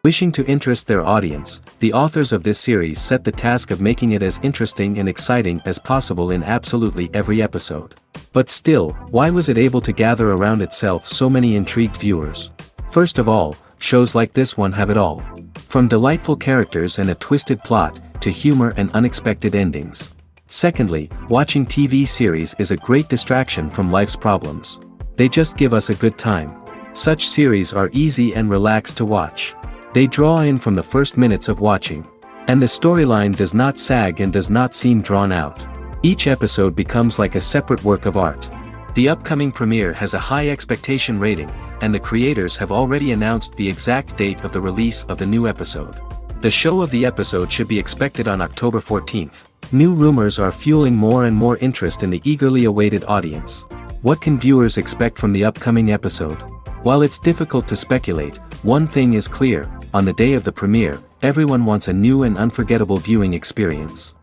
Wishing to interest their audience, the authors of this series set the task of making it as interesting and exciting as possible in absolutely every episode. But still, why was it able to gather around itself so many intrigued viewers? First of all, shows like this one have it all. From delightful characters and a twisted plot, to humor and unexpected endings. Secondly, watching TV series is a great distraction from life's problems. They just give us a good time. Such series are easy and relaxed to watch. They draw in from the first minutes of watching. And the storyline does not sag and does not seem drawn out. Each episode becomes like a separate work of art. The upcoming premiere has a high expectation rating, and the creators have already announced the exact date of the release of the new episode. The show of the episode should be expected on October 14th. New rumors are fueling more and more interest in the eagerly awaited audience. What can viewers expect from the upcoming episode? While it's difficult to speculate, one thing is clear: on the day of the premiere, everyone wants a new and unforgettable viewing experience.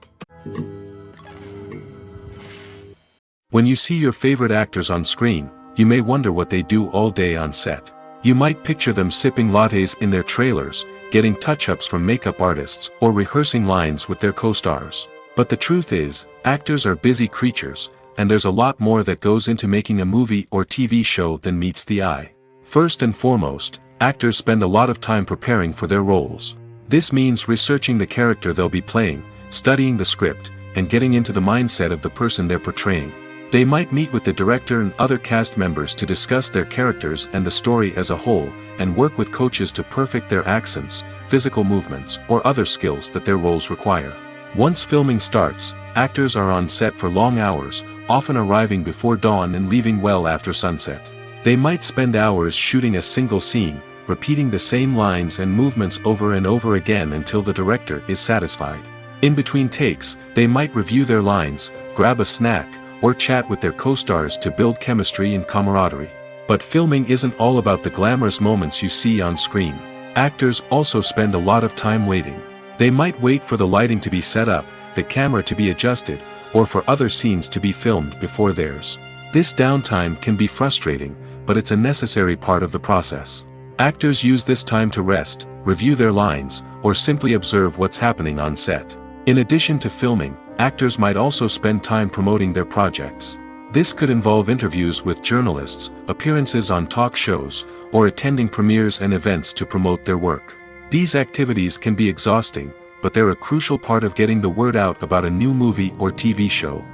When you see your favorite actors on screen, you may wonder what they do all day on set. You might picture them sipping lattes in their trailers, getting touch-ups from makeup artists, or rehearsing lines with their co-stars. But the truth is, actors are busy creatures, and there's a lot more that goes into making a movie or TV show than meets the eye. First and foremost, actors spend a lot of time preparing for their roles. This means researching the character they'll be playing, studying the script, and getting into the mindset of the person they're portraying. They might meet with the director and other cast members to discuss their characters and the story as a whole, and work with coaches to perfect their accents, physical movements, or other skills that their roles require. Once filming starts, actors are on set for long hours, often arriving before dawn and leaving well after sunset. They might spend hours shooting a single scene, repeating the same lines and movements over and over again until the director is satisfied. In between takes, they might review their lines, grab a snack, or chat with their co-stars to build chemistry and camaraderie. But filming isn't all about the glamorous moments you see on screen. Actors also spend a lot of time waiting. They might wait for the lighting to be set up, the camera to be adjusted, or for other scenes to be filmed before theirs. This downtime can be frustrating, but it's a necessary part of the process. Actors use this time to rest, review their lines, or simply observe what's happening on set. In addition to filming, actors might also spend time promoting their projects. This could involve interviews with journalists, appearances on talk shows, or attending premieres and events to promote their work. These activities can be exhausting, but they're a crucial part of getting the word out about a new movie or TV show.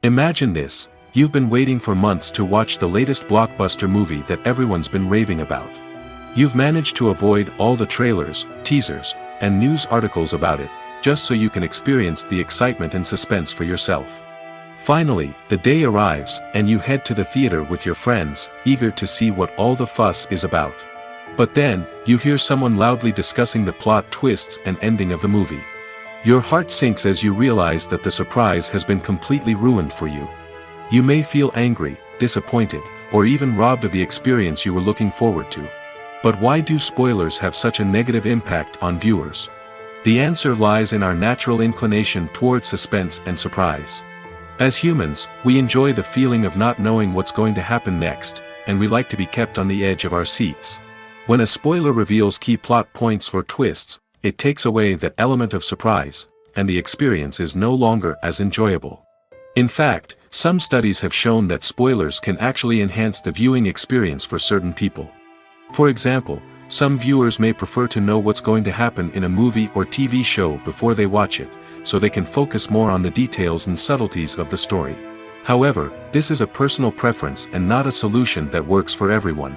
Imagine this: you've been waiting for months to watch the latest blockbuster movie that everyone's been raving about. You've managed to avoid all the trailers, teasers, and news articles about it, just so you can experience the excitement and suspense for yourself. Finally, the day arrives, and you head to the theater with your friends, eager to see what all the fuss is about. But then, you hear someone loudly discussing the plot twists and ending of the movie. Your heart sinks as you realize that the surprise has been completely ruined for you. You may feel angry, disappointed, or even robbed of the experience you were looking forward to. But why do spoilers have such a negative impact on viewers? The answer lies in our natural inclination toward suspense and surprise. As humans, we enjoy the feeling of not knowing what's going to happen next, and we like to be kept on the edge of our seats. When a spoiler reveals key plot points or twists, it takes away that element of surprise, and the experience is no longer as enjoyable. In fact, some studies have shown that spoilers can actually enhance the viewing experience for certain people. For example, some viewers may prefer to know what's going to happen in a movie or TV show before they watch it, so they can focus more on the details and subtleties of the story. However, this is a personal preference and not a solution that works for everyone.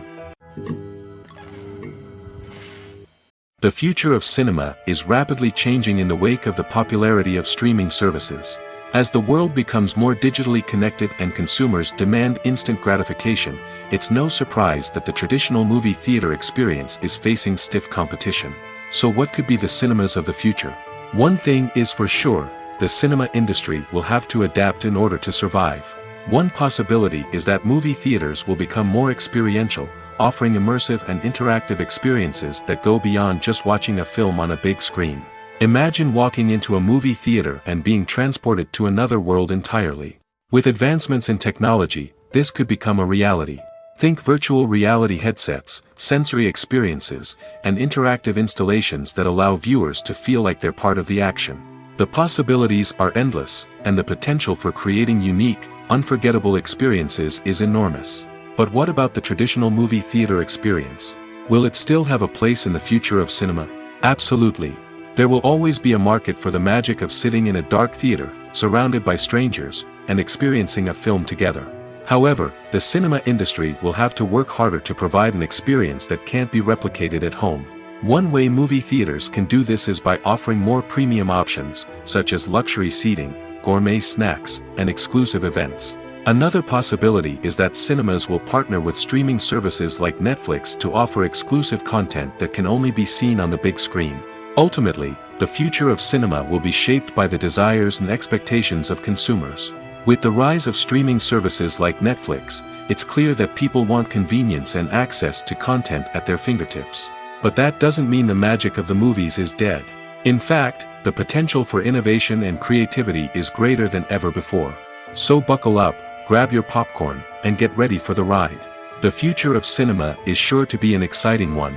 The future of cinema is rapidly changing in the wake of the popularity of streaming services. As the world becomes more digitally connected and consumers demand instant gratification, it's no surprise that the traditional movie theater experience is facing stiff competition. So what could be the cinemas of the future? One thing is for sure: the cinema industry will have to adapt in order to survive. One possibility is that movie theaters will become more experiential, offering immersive and interactive experiences that go beyond just watching a film on a big screen. Imagine walking into a movie theater and being transported to another world entirely. With advancements in technology, this could become a reality. Think virtual reality headsets, sensory experiences, and interactive installations that allow viewers to feel like they're part of the action. The possibilities are endless, and the potential for creating unique, unforgettable experiences is enormous. But what about the traditional movie theater experience? Will it still have a place in the future of cinema? Absolutely. There will always be a market for the magic of sitting in a dark theater, surrounded by strangers, and experiencing a film together. However, the cinema industry will have to work harder to provide an experience that can't be replicated at home. One way movie theaters can do this is by offering more premium options, such as luxury seating, gourmet snacks, and exclusive events. Another possibility is that cinemas will partner with streaming services like Netflix to offer exclusive content that can only be seen on the big screen. Ultimately, the future of cinema will be shaped by the desires and expectations of consumers. With the rise of streaming services like Netflix, it's clear that people want convenience and access to content at their fingertips. But that doesn't mean the magic of the movies is dead. In fact, the potential for innovation and creativity is greater than ever before. So buckle up, grab your popcorn, and get ready for the ride. The future of cinema is sure to be an exciting one.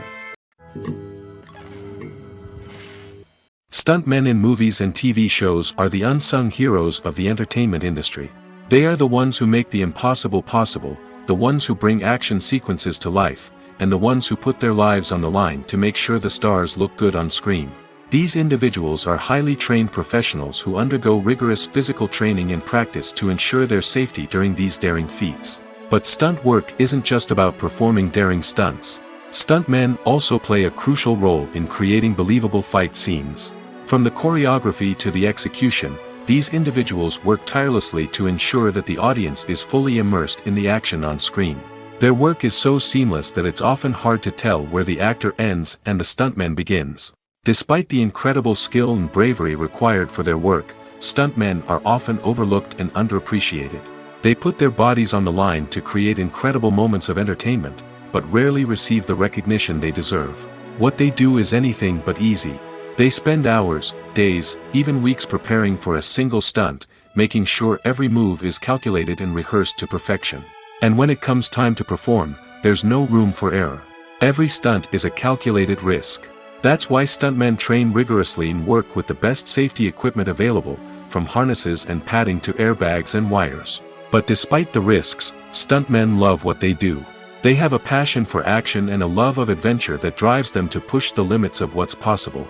Stuntmen in movies and TV shows are the unsung heroes of the entertainment industry. They are the ones who make the impossible possible, the ones who bring action sequences to life, and the ones who put their lives on the line to make sure the stars look good on screen. These individuals are highly trained professionals who undergo rigorous physical training and practice to ensure their safety during these daring feats. But stunt work isn't just about performing daring stunts. Stuntmen also play a crucial role in creating believable fight scenes. From the choreography to the execution, these individuals work tirelessly to ensure that the audience is fully immersed in the action on screen. Their work is so seamless that it's often hard to tell where the actor ends and the stuntman begins. Despite the incredible skill and bravery required for their work, stuntmen are often overlooked and underappreciated. They put their bodies on the line to create incredible moments of entertainment, but rarely receive the recognition they deserve. What they do is anything but easy. They spend hours, days, even weeks preparing for a single stunt, making sure every move is calculated and rehearsed to perfection. And when it comes time to perform, there's no room for error. Every stunt is a calculated risk. That's why stuntmen train rigorously and work with the best safety equipment available, from harnesses and padding to airbags and wires. But despite the risks, stuntmen love what they do. They have a passion for action and a love of adventure that drives them to push the limits of what's possible.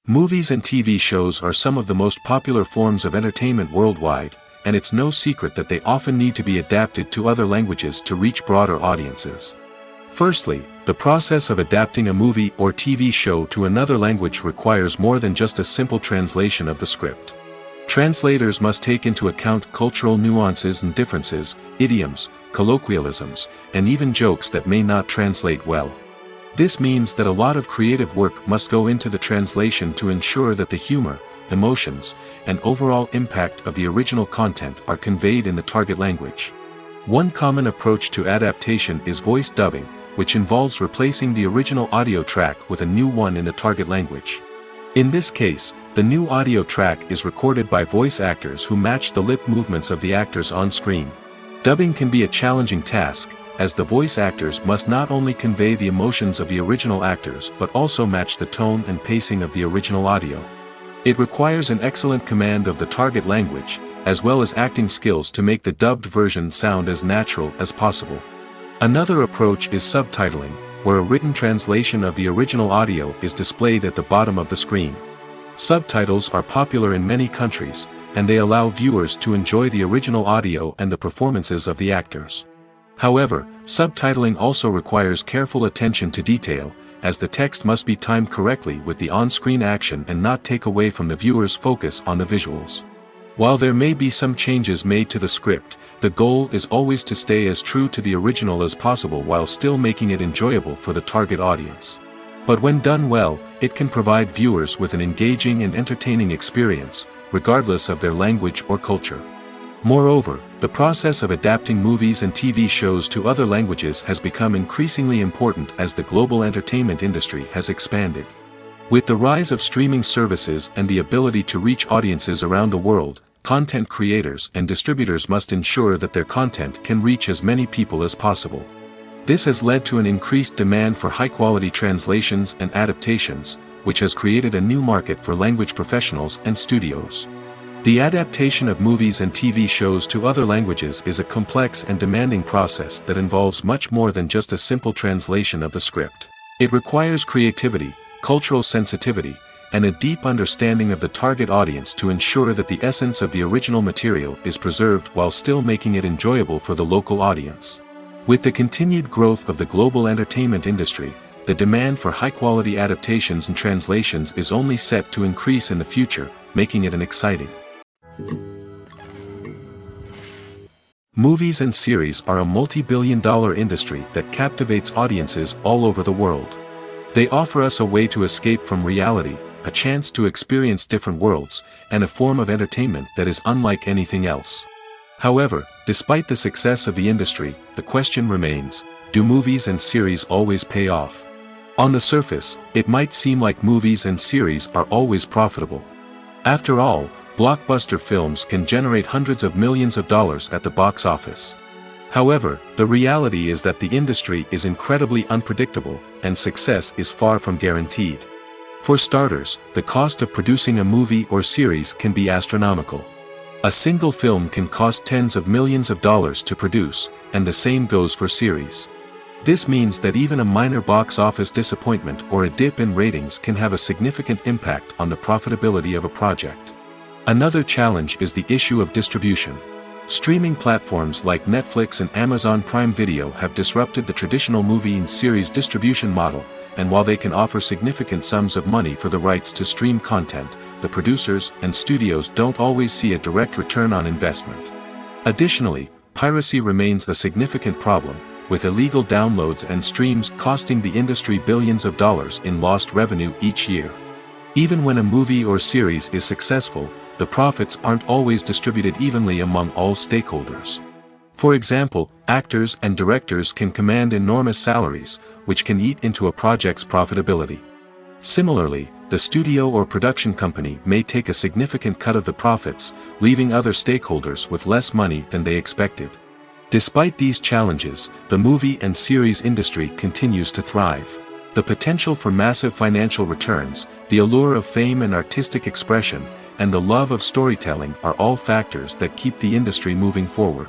Movies and TV shows are some of the most popular forms of entertainment worldwide, and it's no secret that they often need to be adapted to other languages to reach broader audiences. Firstly, the process of adapting a movie or TV show to another language requires more than just a simple translation of the script. Translators must take into account cultural nuances and differences, idioms, colloquialisms, and even jokes that may not translate well. This means that a lot of creative work must go into the translation to ensure that the humor, emotions, and overall impact of the original content are conveyed in the target language. One common approach to adaptation is voice dubbing, which involves replacing the original audio track with a new one in the target language. In this case, the new audio track is recorded by voice actors who match the lip movements of the actors on screen. Dubbing can be a challenging task, as the voice actors must not only convey the emotions of the original actors but also match the tone and pacing of the original audio. It requires an excellent command of the target language, as well as acting skills to make the dubbed version sound as natural as possible. Another approach is subtitling, where a written translation of the original audio is displayed at the bottom of the screen. Subtitles are popular in many countries, and they allow viewers to enjoy the original audio and the performances of the actors. However, subtitling also requires careful attention to detail, as the text must be timed correctly with the on-screen action and not take away from the viewer's focus on the visuals. While there may be some changes made to the script, the goal is always to stay as true to the original as possible while still making it enjoyable for the target audience. But when done well, it can provide viewers with an engaging and entertaining experience, regardless of their language or culture. Moreover, the process of adapting movies and TV shows to other languages has become increasingly important as the global entertainment industry has expanded. With the rise of streaming services and the ability to reach audiences around the world, content creators and distributors must ensure that their content can reach as many people as possible. This has led to an increased demand for high-quality translations and adaptations, which has created a new market for language professionals and studios. The adaptation of movies and TV shows to other languages is a complex and demanding process that involves much more than just a simple translation of the script. It requires creativity, cultural sensitivity, and a deep understanding of the target audience to ensure that the essence of the original material is preserved while still making it enjoyable for the local audience. With the continued growth of the global entertainment industry, the demand for high-quality adaptations and translations is only set to increase in the future, making it an exciting. Movies and series are a multi-billion-dollar industry that captivates audiences all over the world. They offer us a way to escape from reality, a chance to experience different worlds, and a form of entertainment that is unlike anything else. However, despite the success of the industry, the question remains, do movies and series always pay off? On the surface, it might seem like movies and series are always profitable. After all, blockbuster films can generate hundreds of millions of dollars at the box office. However, the reality is that the industry is incredibly unpredictable, and success is far from guaranteed. For starters, the cost of producing a movie or series can be astronomical. A single film can cost tens of millions of dollars to produce, and the same goes for series. This means that even a minor box office disappointment or a dip in ratings can have a significant impact on the profitability of a project. Another challenge is the issue of distribution. Streaming platforms like Netflix and Amazon Prime Video have disrupted the traditional movie and series distribution model, and while they can offer significant sums of money for the rights to stream content, the producers and studios don't always see a direct return on investment. Additionally, piracy remains a significant problem, with illegal downloads and streams costing the industry billions of dollars in lost revenue each year. Even when a movie or series is successful, the profits aren't always distributed evenly among all stakeholders. For example, actors and directors can command enormous salaries, which can eat into a project's profitability. Similarly, the studio or production company may take a significant cut of the profits, leaving other stakeholders with less money than they expected. Despite these challenges, the movie and series industry continues to thrive. The potential for massive financial returns, the allure of fame and artistic expression, and the love of storytelling are all factors that keep the industry moving forward.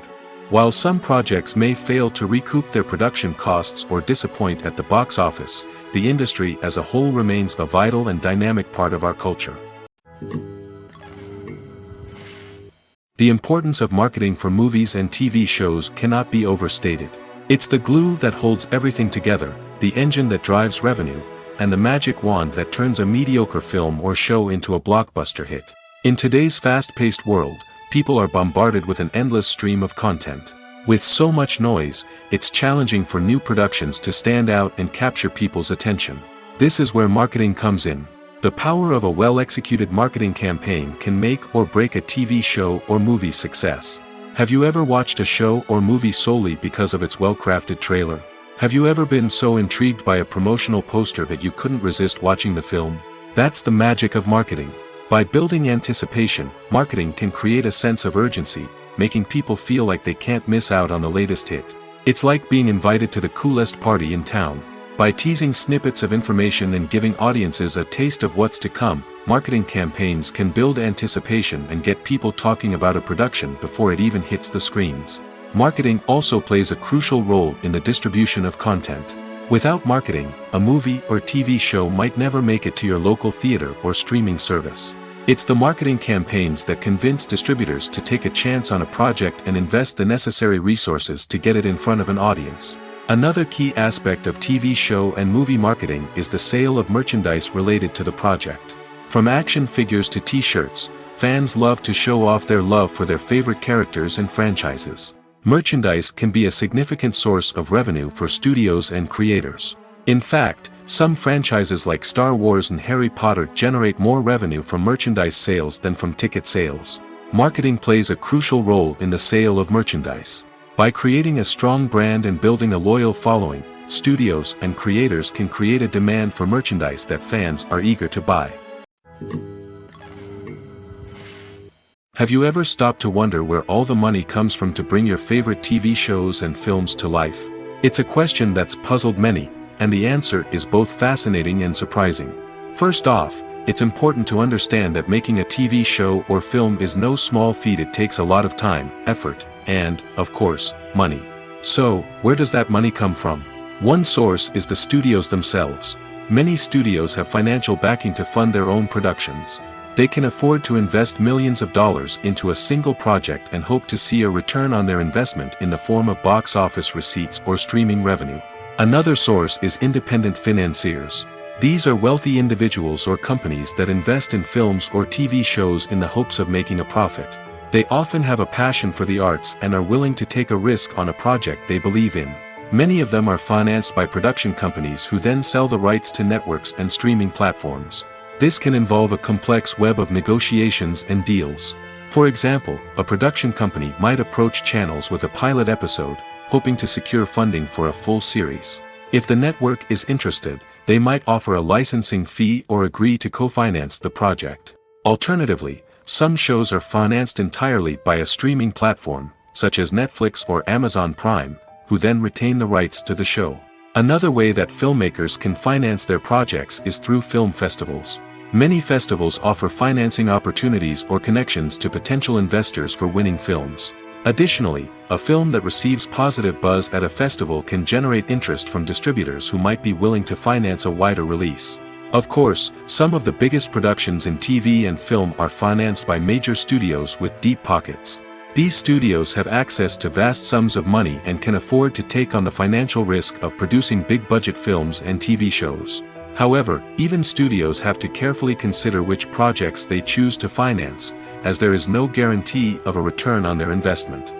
While some projects may fail to recoup their production costs or disappoint at the box office, the industry as a whole remains a vital and dynamic part of our culture. The importance of marketing for movies and TV shows cannot be overstated. It's the glue that holds everything together, the engine that drives revenue, and the magic wand that turns a mediocre film or show into a blockbuster hit. In today's fast-paced world, people are bombarded with an endless stream of content. With so much noise, it's challenging for new productions to stand out and capture people's attention. This is where marketing comes in. The power of a well-executed marketing campaign can make or break a TV show or movie's success. Have you ever watched a show or movie solely because of its well-crafted trailer? Have you ever been so intrigued by a promotional poster that you couldn't resist watching the film? That's the magic of marketing. By building anticipation, marketing can create a sense of urgency, making people feel like they can't miss out on the latest hit. It's like being invited to the coolest party in town. By teasing snippets of information and giving audiences a taste of what's to come, marketing campaigns can build anticipation and get people talking about a production before it even hits the screens. Marketing also plays a crucial role in the distribution of content. Without marketing, a movie or TV show might never make it to your local theater or streaming service. It's the marketing campaigns that convince distributors to take a chance on a project and invest the necessary resources to get it in front of an audience. Another key aspect of TV show and movie marketing is the sale of merchandise related to the project. From action figures to t-shirts, fans love to show off their love for their favorite characters and franchises. Merchandise can be a significant source of revenue for studios and creators. In fact, some franchises like Star Wars and Harry Potter generate more revenue from merchandise sales than from ticket sales. Marketing plays a crucial role in the sale of merchandise. By creating a strong brand and building a loyal following, studios and creators can create a demand for merchandise that fans are eager to buy. Have you ever stopped to wonder where all the money comes from to bring your favorite TV shows and films to life? It's a question that's puzzled many, and the answer is both fascinating and surprising. First off, it's important to understand that making a TV show or film is no small feat. It takes a lot of time, effort, and, of course, money. So, where does that money come from? One source is the studios themselves. Many studios have financial backing to fund their own productions. They can afford to invest millions of dollars into a single project and hope to see a return on their investment in the form of box office receipts or streaming revenue. Another source is independent financiers. These are wealthy individuals or companies that invest in films or TV shows in the hopes of making a profit. They often have a passion for the arts and are willing to take a risk on a project they believe in. Many of them are financed by production companies who then sell the rights to networks and streaming platforms. This can involve a complex web of negotiations and deals. For example, a production company might approach channels with a pilot episode, hoping to secure funding for a full series. If the network is interested, they might offer a licensing fee or agree to co-finance the project. Alternatively, some shows are financed entirely by a streaming platform, such as Netflix or Amazon Prime, who then retain the rights to the show. Another way that filmmakers can finance their projects is through film festivals. Many festivals offer financing opportunities or connections to potential investors for winning films. Additionally, a film that receives positive buzz at a festival can generate interest from distributors who might be willing to finance a wider release. Of course, some of the biggest productions in TV and film are financed by major studios with deep pockets. These studios have access to vast sums of money and can afford to take on the financial risk of producing big-budget films and TV shows. However, even studios have to carefully consider which projects they choose to finance, as there is no guarantee of a return on their investment.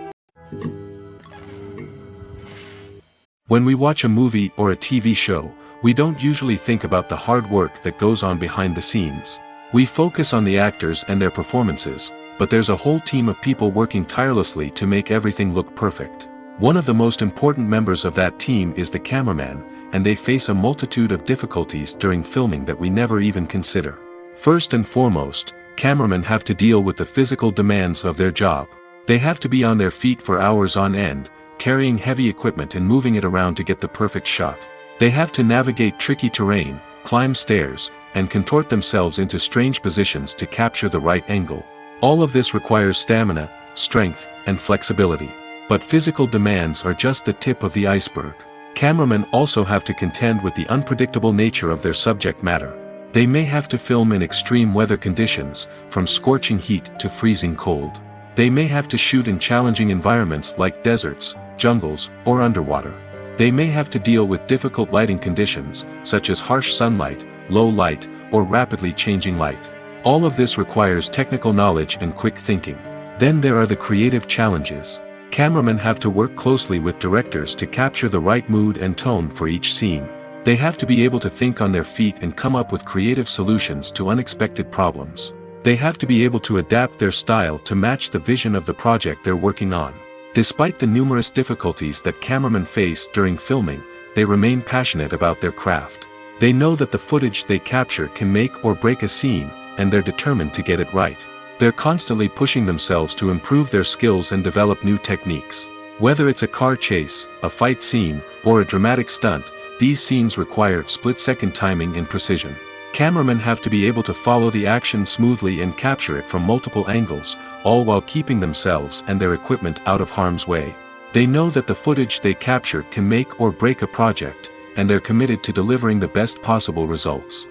When we watch a movie or a TV show, we don't usually think about the hard work that goes on behind the scenes. We focus on the actors and their performances, but there's a whole team of people working tirelessly to make everything look perfect. One of the most important members of that team is the cameraman, and they face a multitude of difficulties during filming that we never even consider. First and foremost, cameramen have to deal with the physical demands of their job. They have to be on their feet for hours on end, carrying heavy equipment and moving it around to get the perfect shot. They have to navigate tricky terrain, climb stairs, and contort themselves into strange positions to capture the right angle. All of this requires stamina, strength, and flexibility. But physical demands are just the tip of the iceberg. Cameramen also have to contend with the unpredictable nature of their subject matter. They may have to film in extreme weather conditions, from scorching heat to freezing cold. They may have to shoot in challenging environments like deserts, jungles, or underwater. They may have to deal with difficult lighting conditions, such as harsh sunlight, low light, or rapidly changing light. All of this requires technical knowledge and quick thinking. Then there are the creative challenges. Cameramen have to work closely with directors to capture the right mood and tone for each scene. They have to be able to think on their feet and come up with creative solutions to unexpected problems. They have to be able to adapt their style to match the vision of the project they're working on. Despite the numerous difficulties that cameramen face during filming, they remain passionate about their craft. They know that the footage they capture can make or break a scene, and they're determined to get it right. They're constantly pushing themselves to improve their skills and develop new techniques. Whether it's a car chase, a fight scene, or a dramatic stunt, these scenes require split-second timing and precision. Cameramen have to be able to follow the action smoothly and capture it from multiple angles, all while keeping themselves and their equipment out of harm's way. They know that the footage they capture can make or break a project, and they're committed to delivering the best possible results.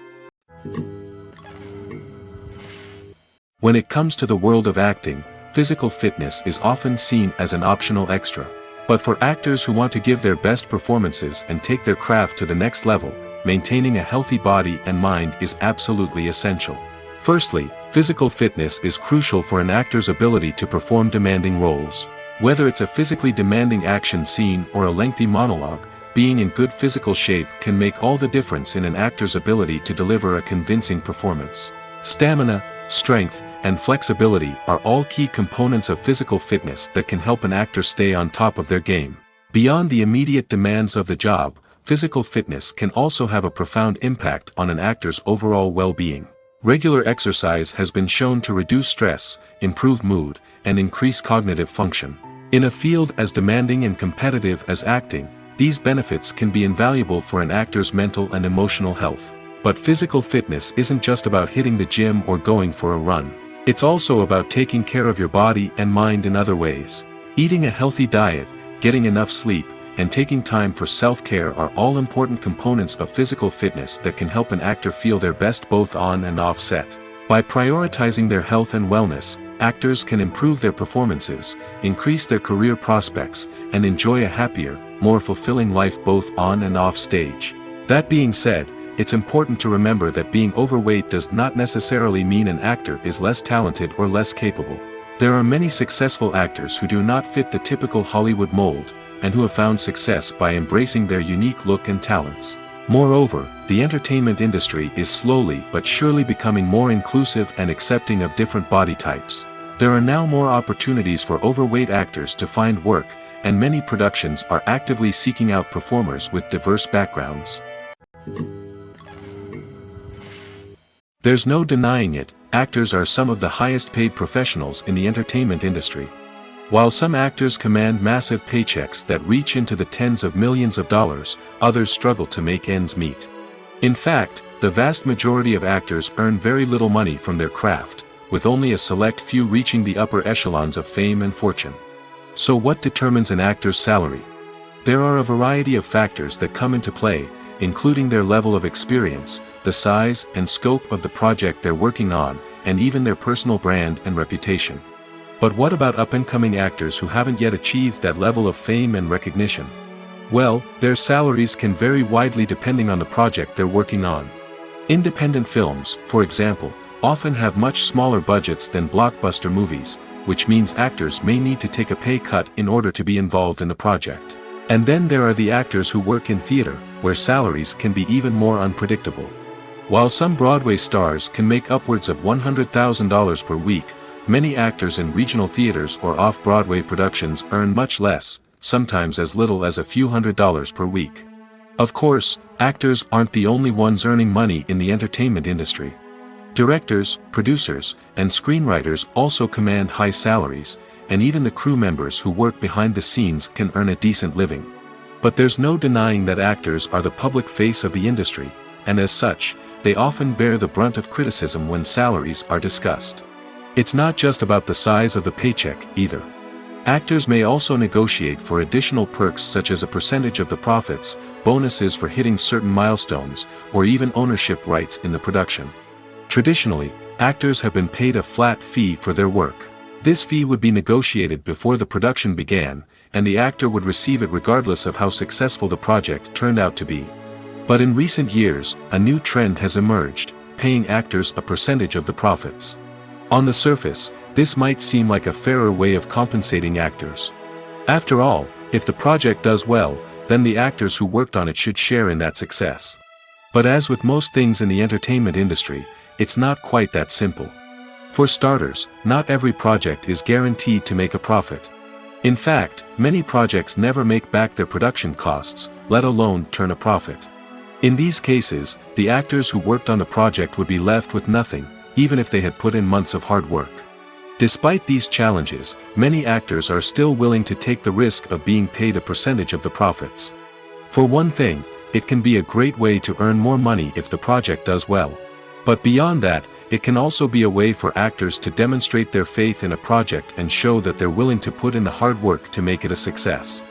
When it comes to the world of acting, physical fitness is often seen as an optional extra. But for actors who want to give their best performances and take their craft to the next level, maintaining a healthy body and mind is absolutely essential. Firstly, physical fitness is crucial for an actor's ability to perform demanding roles. Whether it's a physically demanding action scene or a lengthy monologue, being in good physical shape can make all the difference in an actor's ability to deliver a convincing performance. Stamina, strength, and flexibility are all key components of physical fitness that can help an actor stay on top of their game. Beyond the immediate demands of the job, physical fitness can also have a profound impact on an actor's overall well-being. Regular exercise has been shown to reduce stress, improve mood, and increase cognitive function. In a field as demanding and competitive as acting, these benefits can be invaluable for an actor's mental and emotional health. But physical fitness isn't just about hitting the gym or going for a run. It's also about taking care of your body and mind in other ways. Eating a healthy diet, getting enough sleep, and taking time for self-care are all important components of physical fitness that can help an actor feel their best both on and off set. By prioritizing their health and wellness, actors can improve their performances, increase their career prospects, and enjoy a happier, more fulfilling life both on and off stage. That being said, it's important to remember that being overweight does not necessarily mean an actor is less talented or less capable. There are many successful actors who do not fit the typical Hollywood mold, and who have found success by embracing their unique look and talents. Moreover, the entertainment industry is slowly but surely becoming more inclusive and accepting of different body types. There are now more opportunities for overweight actors to find work, and many productions are actively seeking out performers with diverse backgrounds. There's no denying it, actors are some of the highest paid professionals in the entertainment industry. While some actors command massive paychecks that reach into the tens of millions of dollars, others struggle to make ends meet. In fact, the vast majority of actors earn very little money from their craft, with only a select few reaching the upper echelons of fame and fortune. So what determines an actor's salary? There are a variety of factors that come into play, including their level of experience, the size and scope of the project they're working on, and even their personal brand and reputation. But what about up-and-coming actors who haven't yet achieved that level of fame and recognition? Well, their salaries can vary widely depending on the project they're working on. Independent films, for example, often have much smaller budgets than blockbuster movies, which means actors may need to take a pay cut in order to be involved in the project. And then there are the actors who work in theater, where salaries can be even more unpredictable. While some Broadway stars can make upwards of $100,000 per week, many actors in regional theaters or off-Broadway productions earn much less, sometimes as little as a few $100s per week. Of course, actors aren't the only ones earning money in the entertainment industry. Directors, producers, and screenwriters also command high salaries, and even the crew members who work behind the scenes can earn a decent living. But there's no denying that actors are the public face of the industry, and as such, they often bear the brunt of criticism when salaries are discussed. It's not just about the size of the paycheck, either. Actors may also negotiate for additional perks such as a percentage of the profits, bonuses for hitting certain milestones, or even ownership rights in the production. Traditionally, actors have been paid a flat fee for their work. This fee would be negotiated before the production began, and the actor would receive it regardless of how successful the project turned out to be. But in recent years, a new trend has emerged, paying actors a percentage of the profits. On the surface, this might seem like a fairer way of compensating actors. After all, if the project does well, then the actors who worked on it should share in that success. But as with most things in the entertainment industry, it's not quite that simple. For starters, not every project is guaranteed to make a profit. In fact, many projects never make back their production costs, let alone turn a profit. In these cases, the actors who worked on the project would be left with nothing, even if they had put in months of hard work. Despite these challenges, many actors are still willing to take the risk of being paid a percentage of the profits. For one thing, it can be a great way to earn more money if the project does well. But beyond that, it can also be a way for actors to demonstrate their faith in a project and show that they're willing to put in the hard work to make it a success.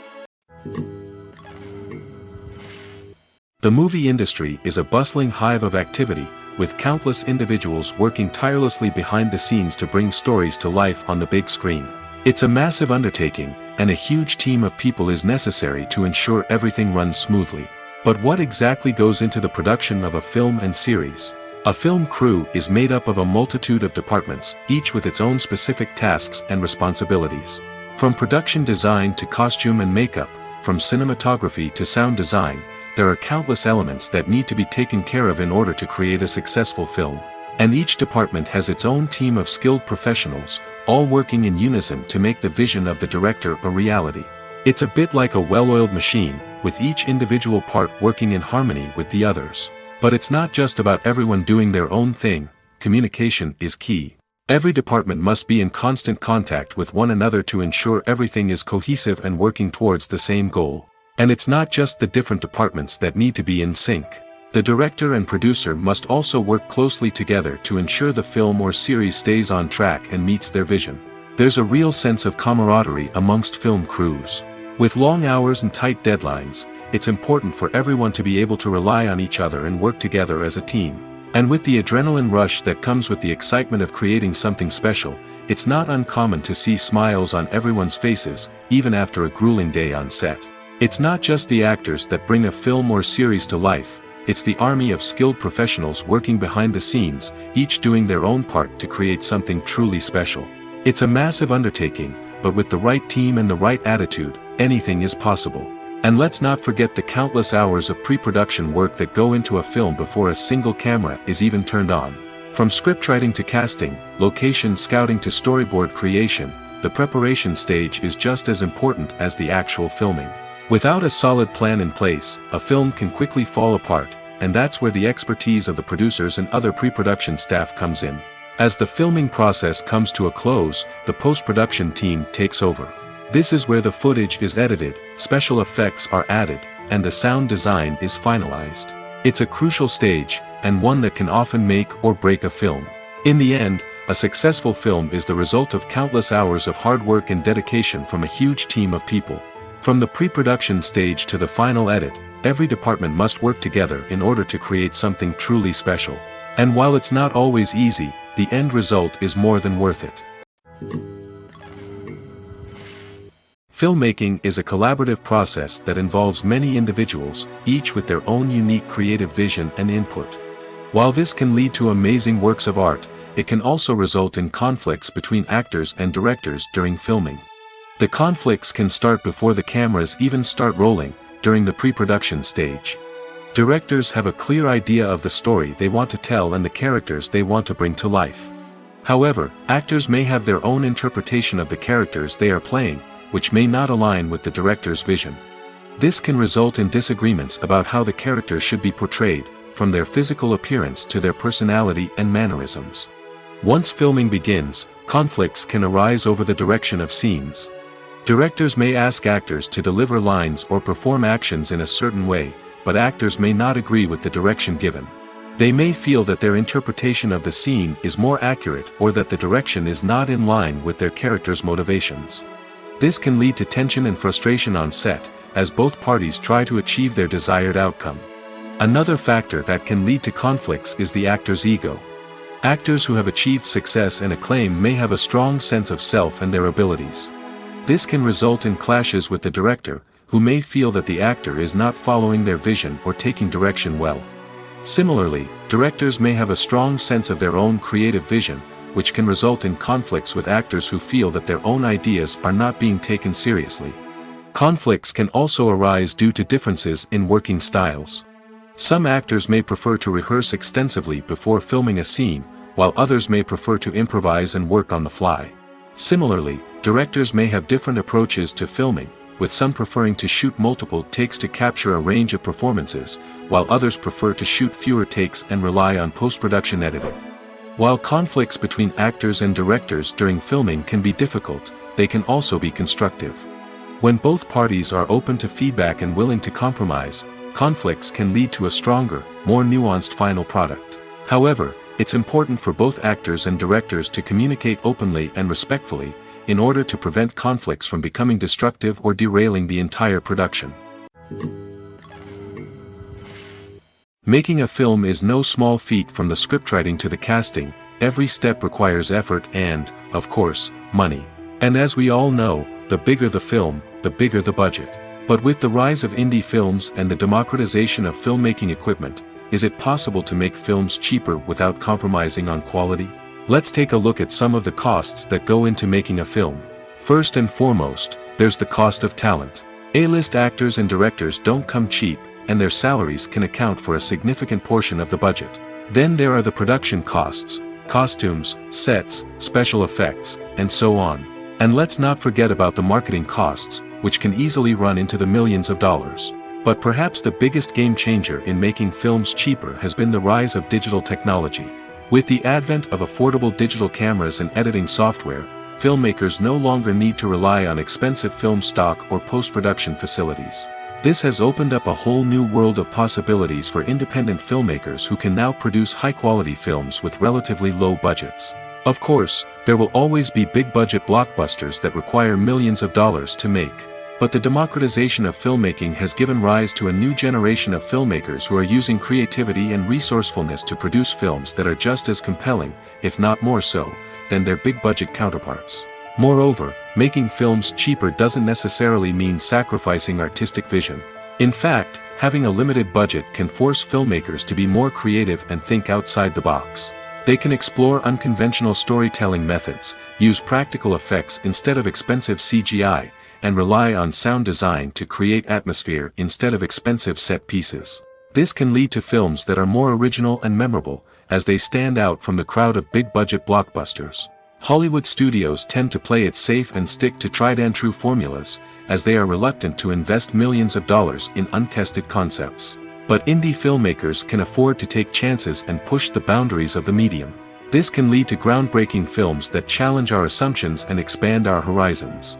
The movie industry is a bustling hive of activity, with countless individuals working tirelessly behind the scenes to bring stories to life on the big screen. It's a massive undertaking, and a huge team of people is necessary to ensure everything runs smoothly. But what exactly goes into the production of a film and series? A film crew is made up of a multitude of departments, each with its own specific tasks and responsibilities. From production design to costume and makeup, from cinematography to sound design, there are countless elements that need to be taken care of in order to create a successful film. And each department has its own team of skilled professionals, all working in unison to make the vision of the director a reality. It's a bit like a well-oiled machine, with each individual part working in harmony with the others. But it's not just about everyone doing their own thing. communication is key. Every department must be in constant contact with one another to ensure everything is cohesive and working towards the same goal. And it's not just the different departments that need to be in sync. The director and producer must also work closely together to ensure the film or series stays on track and meets their vision. There's a real sense of camaraderie amongst film crews. With long hours and tight deadlines, it's important for everyone to be able to rely on each other and work together as a team. And with the adrenaline rush that comes with the excitement of creating something special, it's not uncommon to see smiles on everyone's faces, even after a grueling day on set. It's not just the actors that bring a film or series to life, it's the army of skilled professionals working behind the scenes, each doing their own part to create something truly special. It's a massive undertaking, but with the right team and the right attitude, anything is possible. And let's not forget the countless hours of pre-production work that go into a film before a single camera is even turned on. From scriptwriting to casting, location scouting to storyboard creation, the preparation stage is just as important as the actual filming. Without a solid plan in place, a film can quickly fall apart, and that's where the expertise of the producers and other pre-production staff comes in. As the filming process comes to a close, the post-production team takes over. This is where the footage is edited, special effects are added, and the sound design is finalized. It's a crucial stage, and one that can often make or break a film. In the end, a successful film is the result of countless hours of hard work and dedication from a huge team of people. From the pre-production stage to the final edit, every department must work together in order to create something truly special. And while it's not always easy, the end result is more than worth it. Filmmaking is a collaborative process that involves many individuals, each with their own unique creative vision and input. While this can lead to amazing works of art, it can also result in conflicts between actors and directors during filming. The conflicts can start before the cameras even start rolling, during the pre-production stage. Directors have a clear idea of the story they want to tell and the characters they want to bring to life. However, actors may have their own interpretation of the characters they are playing, which may not align with the director's vision. This can result in disagreements about how the characters should be portrayed, from their physical appearance to their personality and mannerisms. Once filming begins, conflicts can arise over the direction of scenes. Directors may ask actors to deliver lines or perform actions in a certain way, but actors may not agree with the direction given. They may feel that their interpretation of the scene is more accurate or that the direction is not in line with their character's motivations. This can lead to tension and frustration on set, as both parties try to achieve their desired outcome. Another factor that can lead to conflicts is the actor's ego. Actors who have achieved success and acclaim may have a strong sense of self and their abilities. This can result in clashes with the director, who may feel that the actor is not following their vision or taking direction well. Similarly, directors may have a strong sense of their own creative vision, which can result in conflicts with actors who feel that their own ideas are not being taken seriously. Conflicts can also arise due to differences in working styles. Some actors may prefer to rehearse extensively before filming a scene, while others may prefer to improvise and work on the fly. Similarly, directors may have different approaches to filming, with some preferring to shoot multiple takes to capture a range of performances, while others prefer to shoot fewer takes and rely on post-production editing. While conflicts between actors and directors during filming can be difficult, they can also be constructive. When both parties are open to feedback and willing to compromise, conflicts can lead to a stronger, more nuanced final product. However, it's important for both actors and directors to communicate openly and respectfully, in order to prevent conflicts from becoming destructive or derailing the entire production. Making a film is no small feat. From the scriptwriting to the casting, every step requires effort and, of course, money. And as we all know, the bigger the film, the bigger the budget. But with the rise of indie films and the democratization of filmmaking equipment, is it possible to make films cheaper without compromising on quality? Let's take a look at some of the costs that go into making a film. First and foremost, there's the cost of talent. A-list actors and directors don't come cheap, and their salaries can account for a significant portion of the budget. Then there are the production costs, costumes, sets, special effects, and so on. And let's not forget about the marketing costs, which can easily run into the millions of dollars. But perhaps the biggest game changer in making films cheaper has been the rise of digital technology. With the advent of affordable digital cameras and editing software, filmmakers no longer need to rely on expensive film stock or post-production facilities. This has opened up a whole new world of possibilities for independent filmmakers who can now produce high-quality films with relatively low budgets. Of course, there will always be big-budget blockbusters that require millions of dollars to make. But the democratization of filmmaking has given rise to a new generation of filmmakers who are using creativity and resourcefulness to produce films that are just as compelling, if not more so, than their big-budget counterparts. Moreover, making films cheaper doesn't necessarily mean sacrificing artistic vision. In fact, having a limited budget can force filmmakers to be more creative and think outside the box. They can explore unconventional storytelling methods, use practical effects instead of expensive CGI, and rely on sound design to create atmosphere instead of expensive set pieces. This can lead to films that are more original and memorable, as they stand out from the crowd of big-budget blockbusters. Hollywood studios tend to play it safe and stick to tried-and-true formulas, as they are reluctant to invest millions of dollars in untested concepts. But indie filmmakers can afford to take chances and push the boundaries of the medium. This can lead to groundbreaking films that challenge our assumptions and expand our horizons.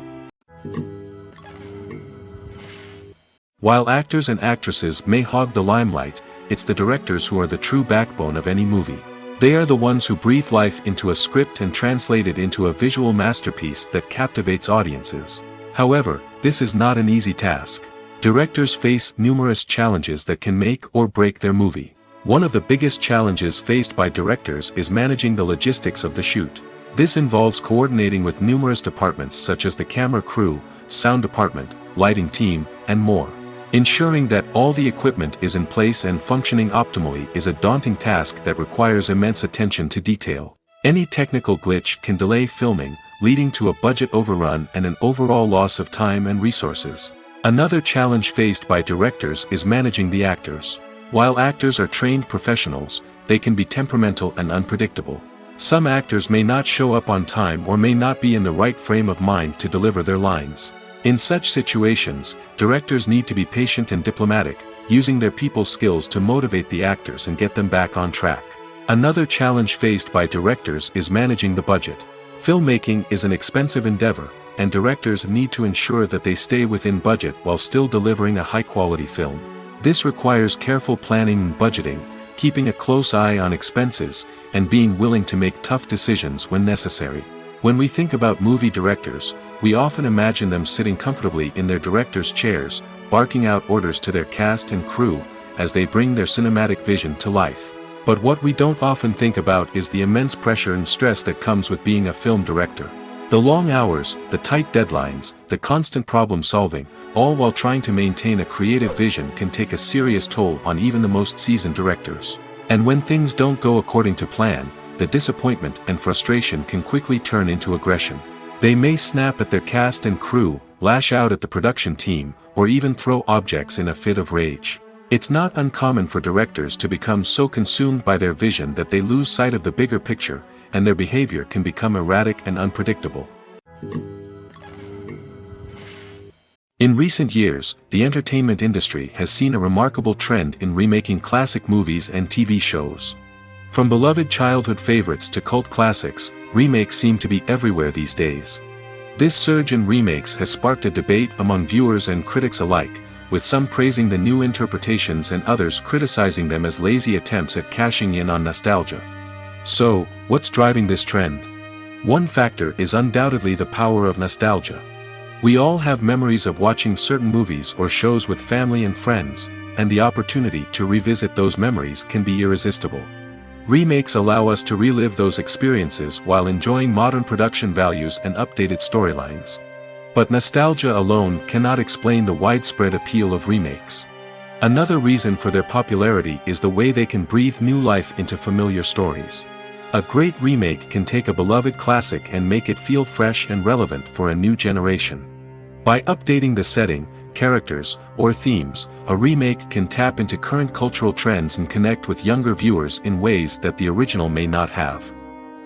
While actors and actresses may hog the limelight, it's the directors who are the true backbone of any movie. They are the ones who breathe life into a script and translate it into a visual masterpiece that captivates audiences. However, this is not an easy task. Directors face numerous challenges that can make or break their movie. One of the biggest challenges faced by directors is managing the logistics of the shoot. This involves coordinating with numerous departments such as the camera crew, sound department, lighting team, and more. Ensuring that all the equipment is in place and functioning optimally is a daunting task that requires immense attention to detail. Any technical glitch can delay filming, leading to a budget overrun and an overall loss of time and resources. Another challenge faced by directors is managing the actors. While actors are trained professionals, they can be temperamental and unpredictable. Some actors may not show up on time or may not be in the right frame of mind to deliver their lines. In such situations, directors need to be patient and diplomatic, using their people skills to motivate the actors and get them back on track. Another challenge faced by directors is managing the budget. Filmmaking is an expensive endeavor, and directors need to ensure that they stay within budget while still delivering a high-quality film. This requires careful planning and budgeting, keeping a close eye on expenses, and being willing to make tough decisions when necessary. When we think about movie directors, we often imagine them sitting comfortably in their director's chairs, barking out orders to their cast and crew, as they bring their cinematic vision to life. But what we don't often think about is the immense pressure and stress that comes with being a film director. The long hours, the tight deadlines, the constant problem-solving, all while trying to maintain a creative vision can take a serious toll on even the most seasoned directors. And when things don't go according to plan, the disappointment and frustration can quickly turn into aggression. They may snap at their cast and crew, lash out at the production team, or even throw objects in a fit of rage. It's not uncommon for directors to become so consumed by their vision that they lose sight of the bigger picture, and their behavior can become erratic and unpredictable. In recent years, the entertainment industry has seen a remarkable trend in remaking classic movies and TV shows. From beloved childhood favorites to cult classics, remakes seem to be everywhere these days. This surge in remakes has sparked a debate among viewers and critics alike, with some praising the new interpretations and others criticizing them as lazy attempts at cashing in on nostalgia. So, what's driving this trend? One factor is undoubtedly the power of nostalgia. We all have memories of watching certain movies or shows with family and friends, and the opportunity to revisit those memories can be irresistible. Remakes allow us to relive those experiences while enjoying modern production values and updated storylines. But nostalgia alone cannot explain the widespread appeal of remakes. Another reason for their popularity is the way they can breathe new life into familiar stories. A great remake can take a beloved classic and make it feel fresh and relevant for a new generation. By updating the setting, characters, or themes, a remake can tap into current cultural trends and connect with younger viewers in ways that the original may not have.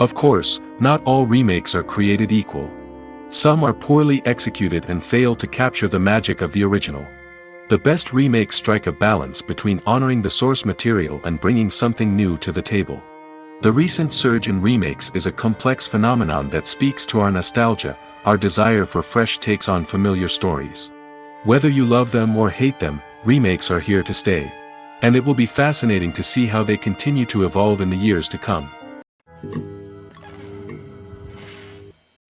Of course, not all remakes are created equal. Some are poorly executed and fail to capture the magic of the original. The best remakes strike a balance between honoring the source material and bringing something new to the table. The recent surge in remakes is a complex phenomenon that speaks to our nostalgia, our desire for fresh takes on familiar stories. Whether you love them or hate them, remakes are here to stay. And it will be fascinating to see how they continue to evolve in the years to come.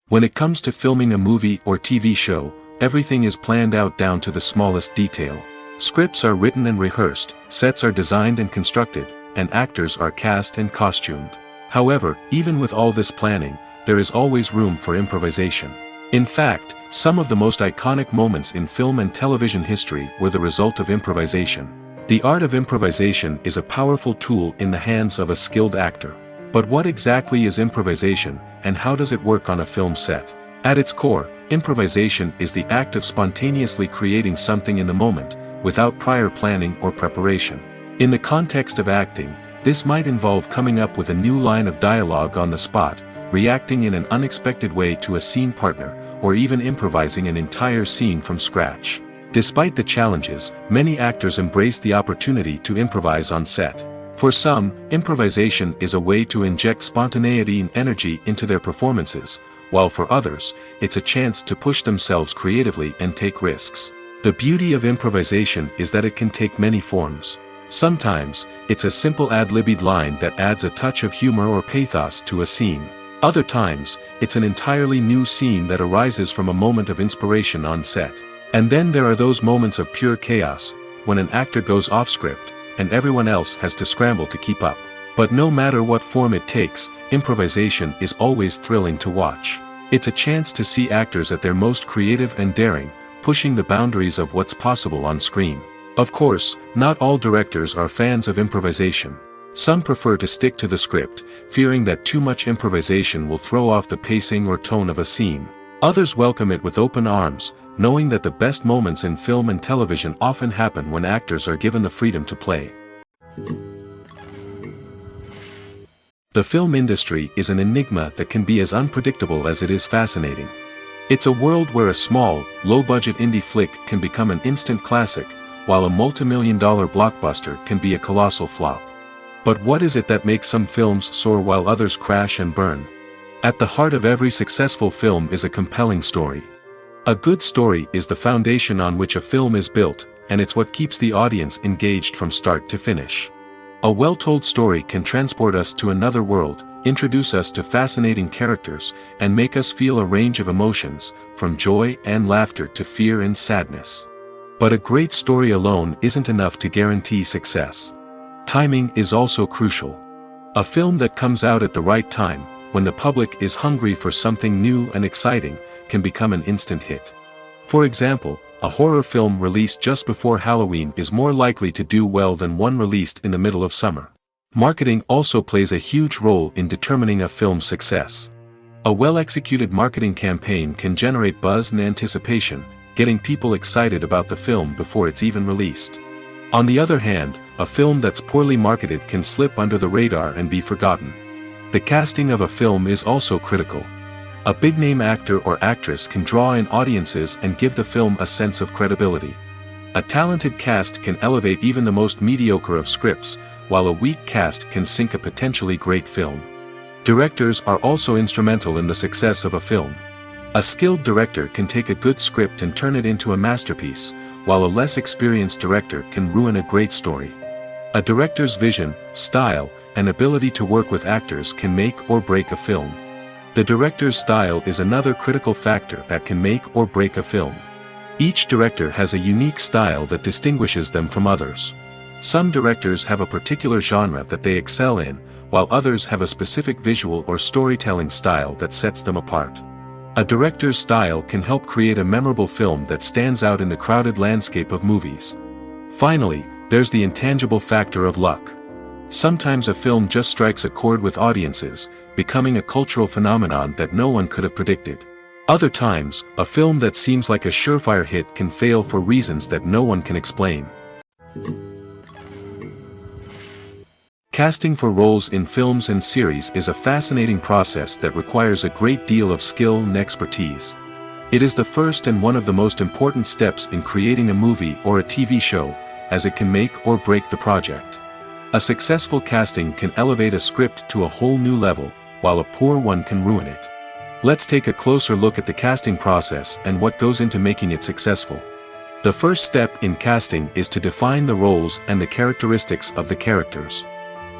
When it comes to filming a movie or TV show, everything is planned out down to the smallest detail. Scripts are written and rehearsed, sets are designed and constructed, and actors are cast and costumed. However, even with all this planning, there is always room for improvisation. In fact, some of the most iconic moments in film and television history were the result of improvisation. The art of improvisation is a powerful tool in the hands of a skilled actor. But what exactly is improvisation, and how does it work on a film set? At its core, improvisation is the act of spontaneously creating something in the moment, without prior planning or preparation. In the context of acting, this might involve coming up with a new line of dialogue on the spot, reacting in an unexpected way to a scene partner, or even improvising an entire scene from scratch. Despite the challenges, many actors embrace the opportunity to improvise on set. For some, improvisation is a way to inject spontaneity and energy into their performances, while for others, it's a chance to push themselves creatively and take risks. The beauty of improvisation is that it can take many forms. Sometimes, it's a simple ad-libbed line that adds a touch of humor or pathos to a scene. Other times, it's an entirely new scene that arises from a moment of inspiration on set. And then there are those moments of pure chaos, when an actor goes off script, and everyone else has to scramble to keep up. But no matter what form it takes, improvisation is always thrilling to watch. It's a chance to see actors at their most creative and daring, pushing the boundaries of what's possible on screen. Of course, not all directors are fans of improvisation. Some prefer to stick to the script, fearing that too much improvisation will throw off the pacing or tone of a scene. Others welcome it with open arms, knowing that the best moments in film and television often happen when actors are given the freedom to play. The film industry is an enigma that can be as unpredictable as it is fascinating. It's a world where a small, low-budget indie flick can become an instant classic, while a multi-million-dollar blockbuster can be a colossal flop. But what is it that makes some films soar while others crash and burn? At the heart of every successful film is a compelling story. A good story is the foundation on which a film is built, and it's what keeps the audience engaged from start to finish. A well-told story can transport us to another world, introduce us to fascinating characters, and make us feel a range of emotions, from joy and laughter to fear and sadness. But a great story alone isn't enough to guarantee success. Timing is also crucial. A film that comes out at the right time, when the public is hungry for something new and exciting, can become an instant hit. For example, a horror film released just before Halloween is more likely to do well than one released in the middle of summer. Marketing also plays a huge role in determining a film's success. A well-executed marketing campaign can generate buzz and anticipation, getting people excited about the film before it's even released. On the other hand, a film that's poorly marketed can slip under the radar and be forgotten. The casting of a film is also critical. A big-name actor or actress can draw in audiences and give the film a sense of credibility. A talented cast can elevate even the most mediocre of scripts, while a weak cast can sink a potentially great film. Directors are also instrumental in the success of a film. A skilled director can take a good script and turn it into a masterpiece, while a less experienced director can ruin a great story. A director's vision, style, and ability to work with actors can make or break a film. The director's style is another critical factor that can make or break a film. Each director has a unique style that distinguishes them from others. Some directors have a particular genre that they excel in, while others have a specific visual or storytelling style that sets them apart. A director's style can help create a memorable film that stands out in the crowded landscape of movies. Finally, there's the intangible factor of luck. Sometimes a film just strikes a chord with audiences, becoming a cultural phenomenon that no one could have predicted. Other times, a film that seems like a surefire hit can fail for reasons that no one can explain. Casting for roles in films and series is a fascinating process that requires a great deal of skill and expertise. It is the first and one of the most important steps in creating a movie or a TV show, as it can make or break the project. A successful casting can elevate a script to a whole new level, while a poor one can ruin it. Let's take a closer look at the casting process and what goes into making it successful. The first step in casting is to define the roles and the characteristics of the characters.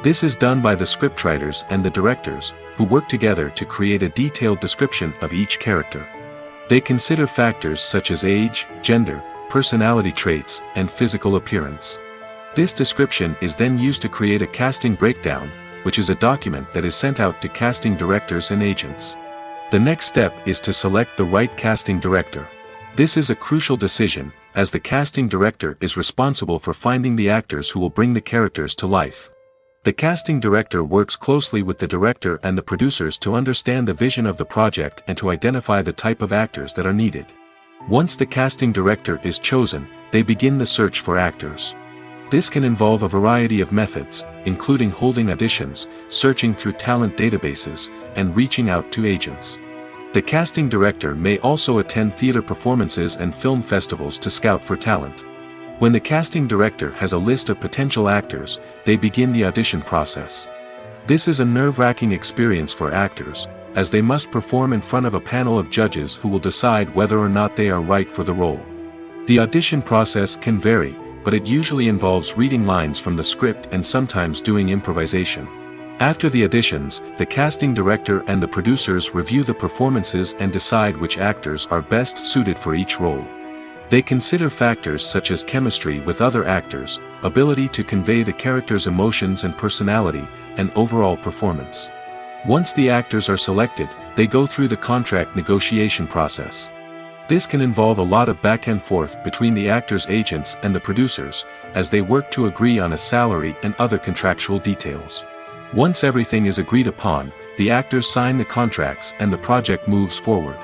This is done by the scriptwriters and the directors, who work together to create a detailed description of each character. They consider factors such as age, gender, personality traits, and physical appearance. This description is then used to create a casting breakdown, which is a document that is sent out to casting directors and agents. The next step is to select the right casting director. This is a crucial decision, as the casting director is responsible for finding the actors who will bring the characters to life. The casting director works closely with the director and the producers to understand the vision of the project and to identify the type of actors that are needed. Once the casting director is chosen, they begin the search for actors. This can involve a variety of methods, including holding auditions, searching through talent databases, and reaching out to agents. The casting director may also attend theater performances and film festivals to scout for talent. When the casting director has a list of potential actors, they begin the audition process. This is a nerve-wracking experience for actors, as they must perform in front of a panel of judges who will decide whether or not they are right for the role. The audition process can vary, but it usually involves reading lines from the script and sometimes doing improvisation. After the auditions, the casting director and the producers review the performances and decide which actors are best suited for each role. They consider factors such as chemistry with other actors, ability to convey the character's emotions and personality, and overall performance. Once the actors are selected, they go through the contract negotiation process. This can involve a lot of back and forth between the actors' agents and the producers, as they work to agree on a salary and other contractual details. Once everything is agreed upon, the actors sign the contracts and the project moves forward.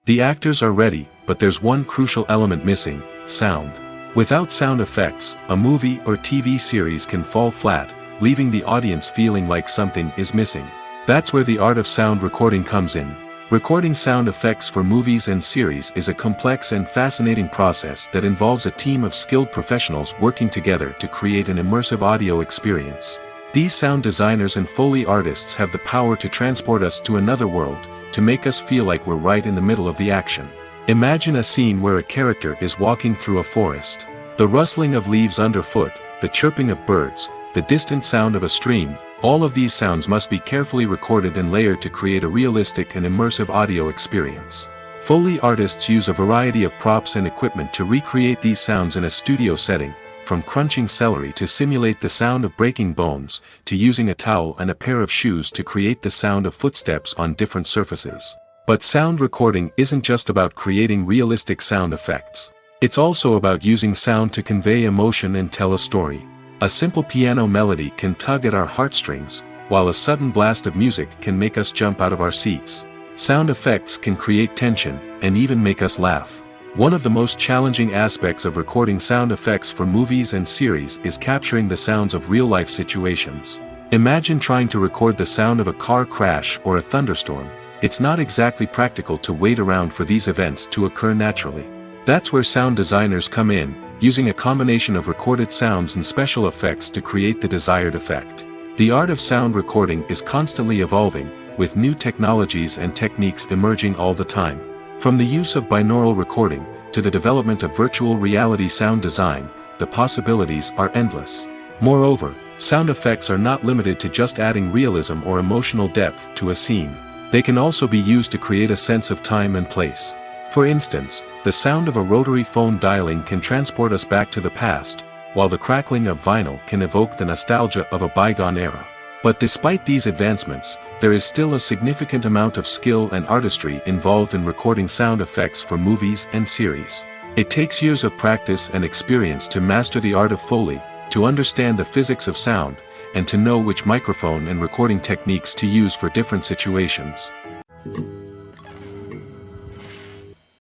The actors are ready, but there's one crucial element missing: sound. Without sound effects, a movie or TV series can fall flat, leaving the audience feeling like something is missing. That's where the art of sound recording comes in. Recording sound effects for movies and series is a complex and fascinating process that involves a team of skilled professionals working together to create an immersive audio experience. These sound designers and Foley artists have the power to transport us to another world, to make us feel like we're right in the middle of the action. Imagine a scene where a character is walking through a forest. The rustling of leaves underfoot, the chirping of birds, the distant sound of a stream, all of these sounds must be carefully recorded and layered to create a realistic and immersive audio experience. Foley artists use a variety of props and equipment to recreate these sounds in a studio setting, from crunching celery to simulate the sound of breaking bones, to using a towel and a pair of shoes to create the sound of footsteps on different surfaces. But sound recording isn't just about creating realistic sound effects. It's also about using sound to convey emotion and tell a story. A simple piano melody can tug at our heartstrings, while a sudden blast of music can make us jump out of our seats. Sound effects can create tension, and even make us laugh. One of the most challenging aspects of recording sound effects for movies and series is capturing the sounds of real-life situations. Imagine trying to record the sound of a car crash or a thunderstorm. It's not exactly practical to wait around for these events to occur naturally. That's where sound designers come in, using a combination of recorded sounds and special effects to create the desired effect. The art of sound recording is constantly evolving, with new technologies and techniques emerging all the time. From the use of binaural recording, to the development of virtual reality sound design, the possibilities are endless. Moreover, sound effects are not limited to just adding realism or emotional depth to a scene. They can also be used to create a sense of time and place. For instance, the sound of a rotary phone dialing can transport us back to the past, while the crackling of vinyl can evoke the nostalgia of a bygone era. But despite these advancements, there is still a significant amount of skill and artistry involved in recording sound effects for movies and series. It takes years of practice and experience to master the art of Foley, to understand the physics of sound, and to know which microphone and recording techniques to use for different situations.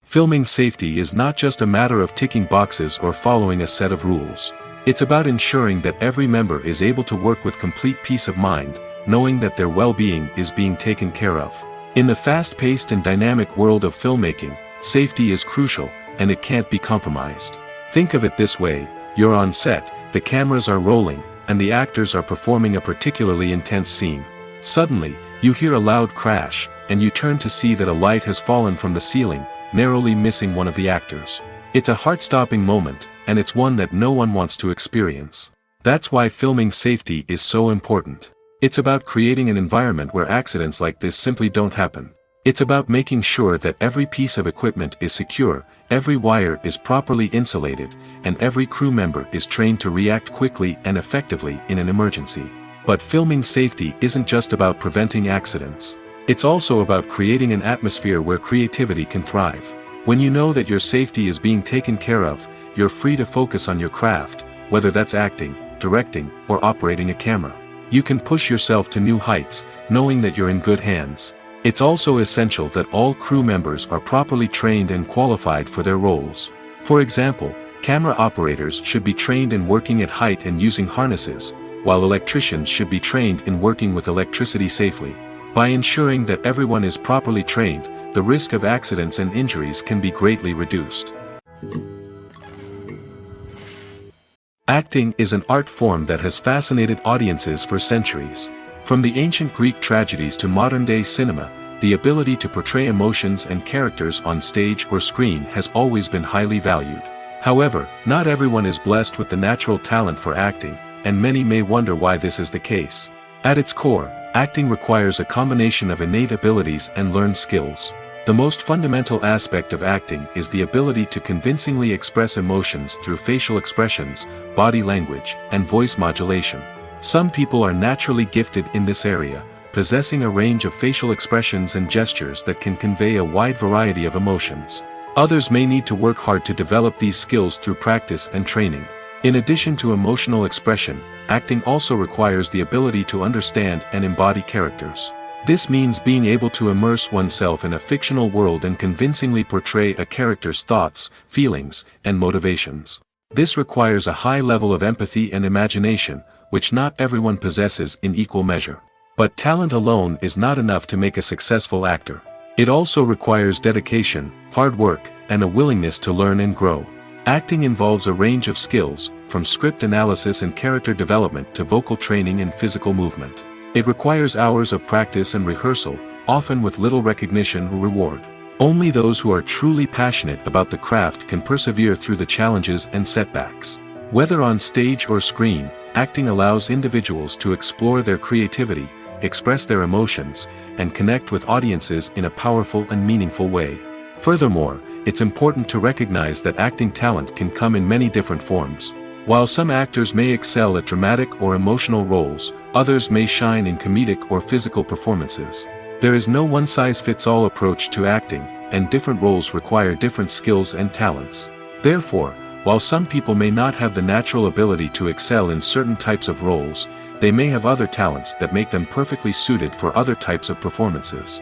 Filming safety is not just a matter of ticking boxes or following a set of rules. It's about ensuring that every member is able to work with complete peace of mind, knowing that their well-being is being taken care of. In the fast-paced and dynamic world of filmmaking, safety is crucial, and it can't be compromised. Think of it this way: You're on set, the cameras are rolling, and the actors are performing a particularly intense scene. Suddenly, you hear a loud crash, and you turn to see that a light has fallen from the ceiling, narrowly missing one of the actors. It's a heart-stopping moment, and it's one that no one wants to experience. That's why filming safety is so important. It's about creating an environment where accidents like this simply don't happen. It's about making sure that every piece of equipment is secure, every wire is properly insulated, and every crew member is trained to react quickly and effectively in an emergency. But filming safety isn't just about preventing accidents. It's also about creating an atmosphere where creativity can thrive. When you know that your safety is being taken care of, you're free to focus on your craft, whether that's acting, directing, or operating a camera. You can push yourself to new heights, knowing that you're in good hands. It's also essential that all crew members are properly trained and qualified for their roles. For example, camera operators should be trained in working at height and using harnesses, while electricians should be trained in working with electricity safely. By ensuring that everyone is properly trained, the risk of accidents and injuries can be greatly reduced. Acting is an art form that has fascinated audiences for centuries. From the ancient Greek tragedies to modern-day cinema, the ability to portray emotions and characters on stage or screen has always been highly valued. However, not everyone is blessed with the natural talent for acting, and many may wonder why this is the case. At its core, acting requires a combination of innate abilities and learned skills. The most fundamental aspect of acting is the ability to convincingly express emotions through facial expressions, body language, and voice modulation. Some people are naturally gifted in this area, possessing a range of facial expressions and gestures that can convey a wide variety of emotions. Others may need to work hard to develop these skills through practice and training. In addition to emotional expression, acting also requires the ability to understand and embody characters. This means being able to immerse oneself in a fictional world and convincingly portray a character's thoughts, feelings, and motivations. This requires a high level of empathy and imagination, which not everyone possesses in equal measure. But talent alone is not enough to make a successful actor. It also requires dedication, hard work, and a willingness to learn and grow. Acting involves a range of skills, from script analysis and character development to vocal training and physical movement. It requires hours of practice and rehearsal, often with little recognition or reward. Only those who are truly passionate about the craft can persevere through the challenges and setbacks. Whether on stage or screen, acting allows individuals to explore their creativity, express their emotions, and connect with audiences in a powerful and meaningful way. Furthermore, it's important to recognize that acting talent can come in many different forms. While some actors may excel at dramatic or emotional roles, others may shine in comedic or physical performances. There is no one-size-fits-all approach to acting, and different roles require different skills and talents. Therefore, while some people may not have the natural ability to excel in certain types of roles, they may have other talents that make them perfectly suited for other types of performances.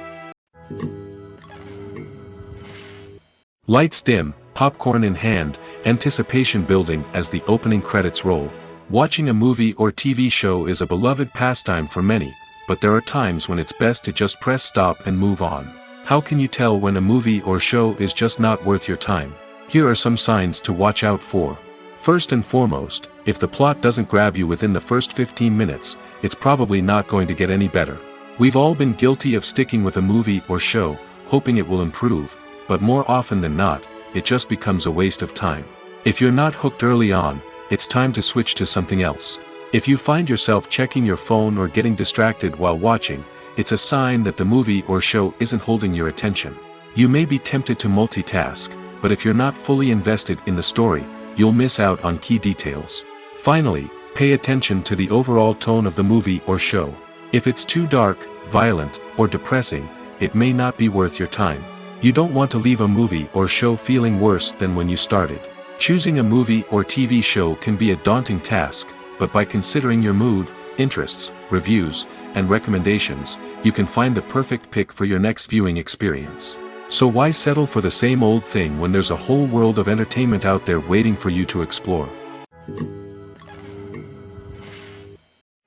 Lights dim, popcorn in hand, anticipation building as the opening credits roll. Watching a movie or TV show is a beloved pastime for many, but there are times when it's best to just press stop and move on. How can you tell when a movie or show is just not worth your time? Here are some signs to watch out for. First and foremost, if the plot doesn't grab you within the first 15 minutes, it's probably not going to get any better. We've all been guilty of sticking with a movie or show, hoping it will improve, but more often than not, it just becomes a waste of time. If you're not hooked early on, it's time to switch to something else. If you find yourself checking your phone or getting distracted while watching, it's a sign that the movie or show isn't holding your attention. You may be tempted to multitask, but if you're not fully invested in the story, you'll miss out on key details. Finally, pay attention to the overall tone of the movie or show. If it's too dark, violent, or depressing, it may not be worth your time. You don't want to leave a movie or show feeling worse than when you started. Choosing a movie or TV show can be a daunting task, but by considering your mood, interests, reviews, and recommendations, you can find the perfect pick for your next viewing experience. So why settle for the same old thing when there's a whole world of entertainment out there waiting for you to explore?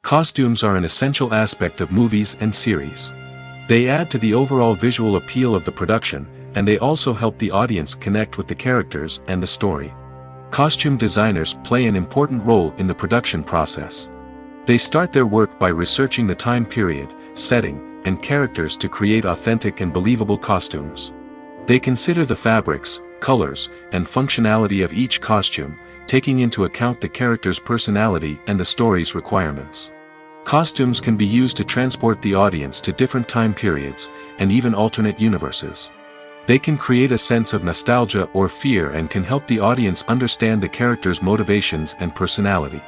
Costumes are an essential aspect of movies and series. They add to the overall visual appeal of the production, and they also help the audience connect with the characters and the story. Costume designers play an important role in the production process. They start their work by researching the time period, setting, and characters to create authentic and believable costumes. They consider the fabrics, colors, and functionality of each costume, taking into account the character's personality and the story's requirements. Costumes can be used to transport the audience to different time periods, and even alternate universes. They can create a sense of nostalgia or fear and can help the audience understand the character's motivations and personality.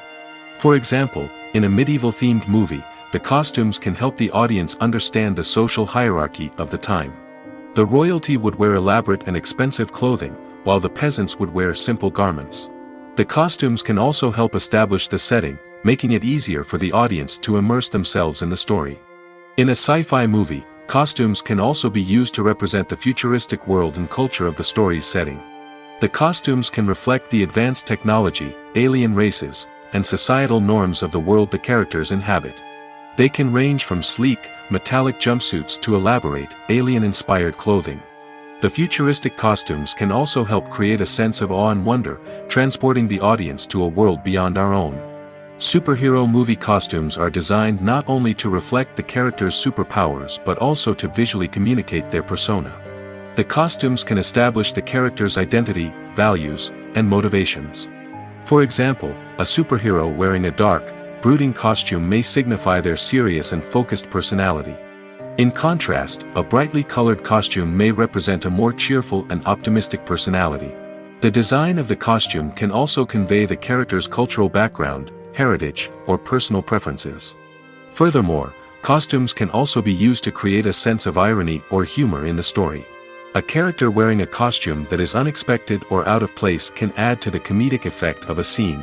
For example, in a medieval-themed movie, the costumes can help the audience understand the social hierarchy of the time. The royalty would wear elaborate and expensive clothing, while the peasants would wear simple garments. The costumes can also help establish the setting, making it easier for the audience to immerse themselves in the story. In a sci-fi movie, costumes can also be used to represent the futuristic world and culture of the story's setting. The costumes can reflect the advanced technology, alien races, and societal norms of the world the characters inhabit. They can range from sleek, metallic jumpsuits to elaborate, alien-inspired clothing. The futuristic costumes can also help create a sense of awe and wonder, transporting the audience to a world beyond our own. Superhero movie costumes are designed not only to reflect the character's superpowers but also to visually communicate their persona. The costumes can establish the character's identity, values, and motivations. For example, a superhero wearing a dark, brooding costume may signify their serious and focused personality. In contrast, a brightly colored costume may represent a more cheerful and optimistic personality. The design of the costume can also convey the character's cultural background, heritage, or personal preferences. Furthermore, costumes can also be used to create a sense of irony or humor in the story. A character wearing a costume that is unexpected or out of place can add to the comedic effect of a scene.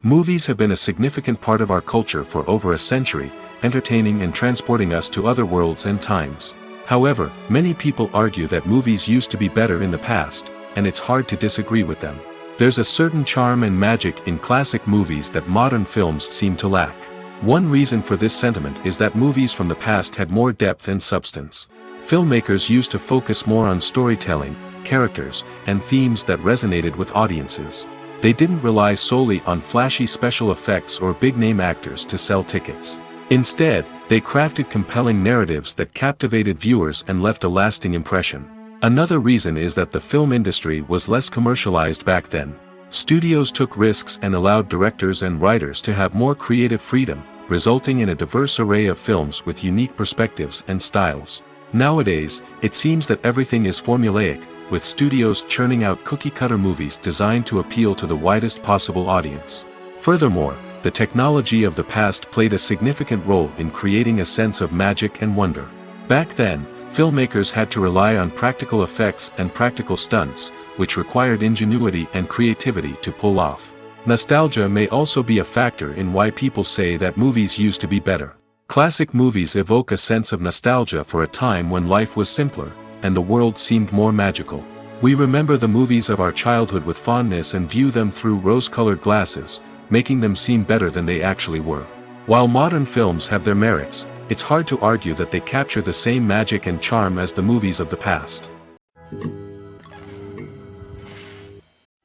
Movies have been a significant part of our culture for over a century, entertaining and transporting us to other worlds and times. However, many people argue that movies used to be better in the past, and it's hard to disagree with them. There's a certain charm and magic in classic movies that modern films seem to lack. One reason for this sentiment is that movies from the past had more depth and substance. Filmmakers used to focus more on storytelling, characters, and themes that resonated with audiences. They didn't rely solely on flashy special effects or big-name actors to sell tickets. Instead, they crafted compelling narratives that captivated viewers and left a lasting impression. Another reason is that the film industry was less commercialized back then. Studios took risks and allowed directors and writers to have more creative freedom, resulting in a diverse array of films with unique perspectives and styles. Nowadays, it seems that everything is formulaic, with studios churning out cookie-cutter movies designed to appeal to the widest possible audience. Furthermore, the technology of the past played a significant role in creating a sense of magic and wonder. Back then, filmmakers had to rely on practical effects and practical stunts, which required ingenuity and creativity to pull off. Nostalgia may also be a factor in why people say that movies used to be better. Classic movies evoke a sense of nostalgia for a time when life was simpler, and the world seemed more magical. We remember the movies of our childhood with fondness and view them through rose-colored glasses, making them seem better than they actually were. While modern films have their merits, it's hard to argue that they capture the same magic and charm as the movies of the past.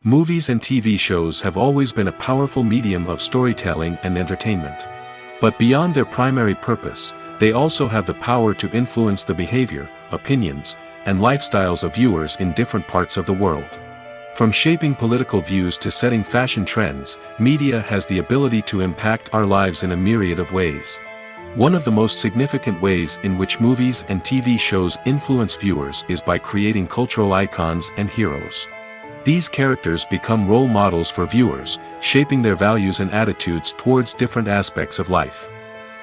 Movies and TV shows have always been a powerful medium of storytelling and entertainment. But beyond their primary purpose, they also have the power to influence the behavior, opinions, and lifestyles of viewers in different parts of the world. From shaping political views to setting fashion trends, media has the ability to impact our lives in a myriad of ways. One of the most significant ways in which movies and TV shows influence viewers is by creating cultural icons and heroes. These characters become role models for viewers, shaping their values and attitudes towards different aspects of life.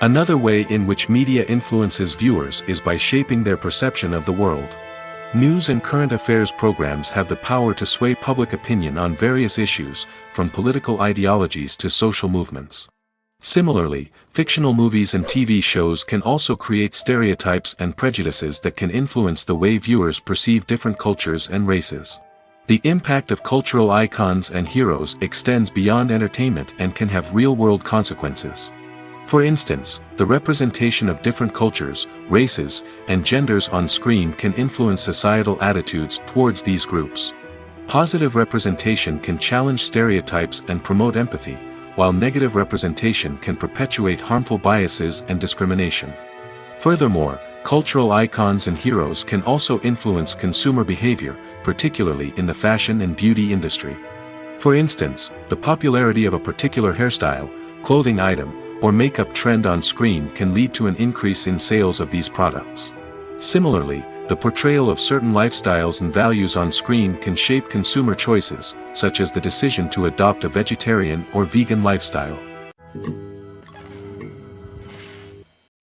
Another way in which media influences viewers is by shaping their perception of the world. News and current affairs programs have the power to sway public opinion on various issues, from political ideologies to social movements. Similarly, fictional movies and TV shows can also create stereotypes and prejudices that can influence the way viewers perceive different cultures and races. The impact of cultural icons and heroes extends beyond entertainment and can have real-world consequences. For instance, the representation of different cultures, races, and genders on screen can influence societal attitudes towards these groups. Positive representation can challenge stereotypes and promote empathy, while negative representation can perpetuate harmful biases and discrimination. Furthermore, cultural icons and heroes can also influence consumer behavior, particularly in the fashion and beauty industry. For instance, the popularity of a particular hairstyle, clothing item, or makeup trend on screen can lead to an increase in sales of these products. Similarly, the portrayal of certain lifestyles and values on screen can shape consumer choices, such as the decision to adopt a vegetarian or vegan lifestyle.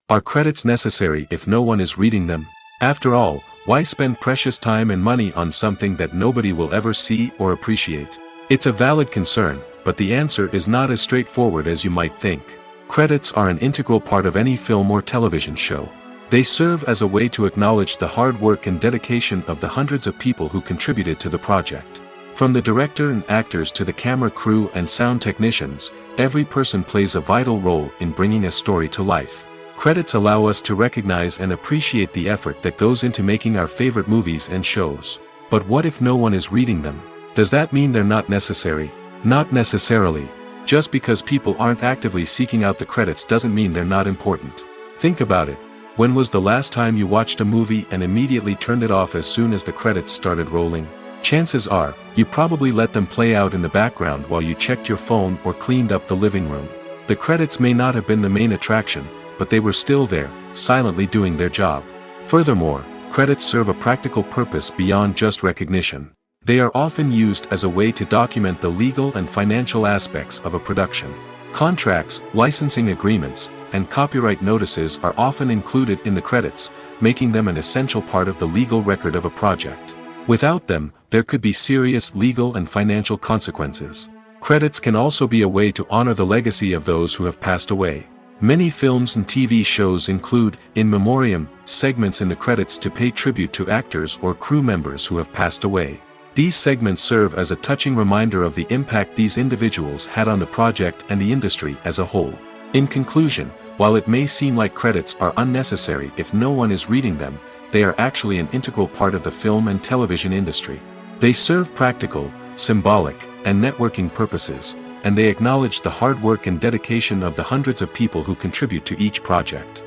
Are credits necessary if no one is reading them? After all, why spend precious time and money on something that nobody will ever see or appreciate? It's a valid concern, but the answer is not as straightforward as you might think. Credits are an integral part of any film or television show. They serve as a way to acknowledge the hard work and dedication of the hundreds of people who contributed to the project. From the director and actors to the camera crew and sound technicians, every person plays a vital role in bringing a story to life. Credits allow us to recognize and appreciate the effort that goes into making our favorite movies and shows. But what if no one is reading them? Does that mean they're not necessary? Not necessarily. Just because people aren't actively seeking out the credits doesn't mean they're not important. Think about it. When was the last time you watched a movie and immediately turned it off as soon as the credits started rolling? Chances are, you probably let them play out in the background while you checked your phone or cleaned up the living room. The credits may not have been the main attraction, but they were still there, silently doing their job. Furthermore, credits serve a practical purpose beyond just recognition. They are often used as a way to document the legal and financial aspects of a production. Contracts, licensing agreements, and copyright notices are often included in the credits, making them an essential part of the legal record of a project. Without them, there could be serious legal and financial consequences. Credits can also be a way to honor the legacy of those who have passed away. Many films and TV shows include, in memoriam, segments in the credits to pay tribute to actors or crew members who have passed away. These segments serve as a touching reminder of the impact these individuals had on the project and the industry as a whole. In conclusion, while it may seem like credits are unnecessary if no one is reading them, they are actually an integral part of the film and television industry. They serve practical, symbolic, and networking purposes, and they acknowledge the hard work and dedication of the hundreds of people who contribute to each project.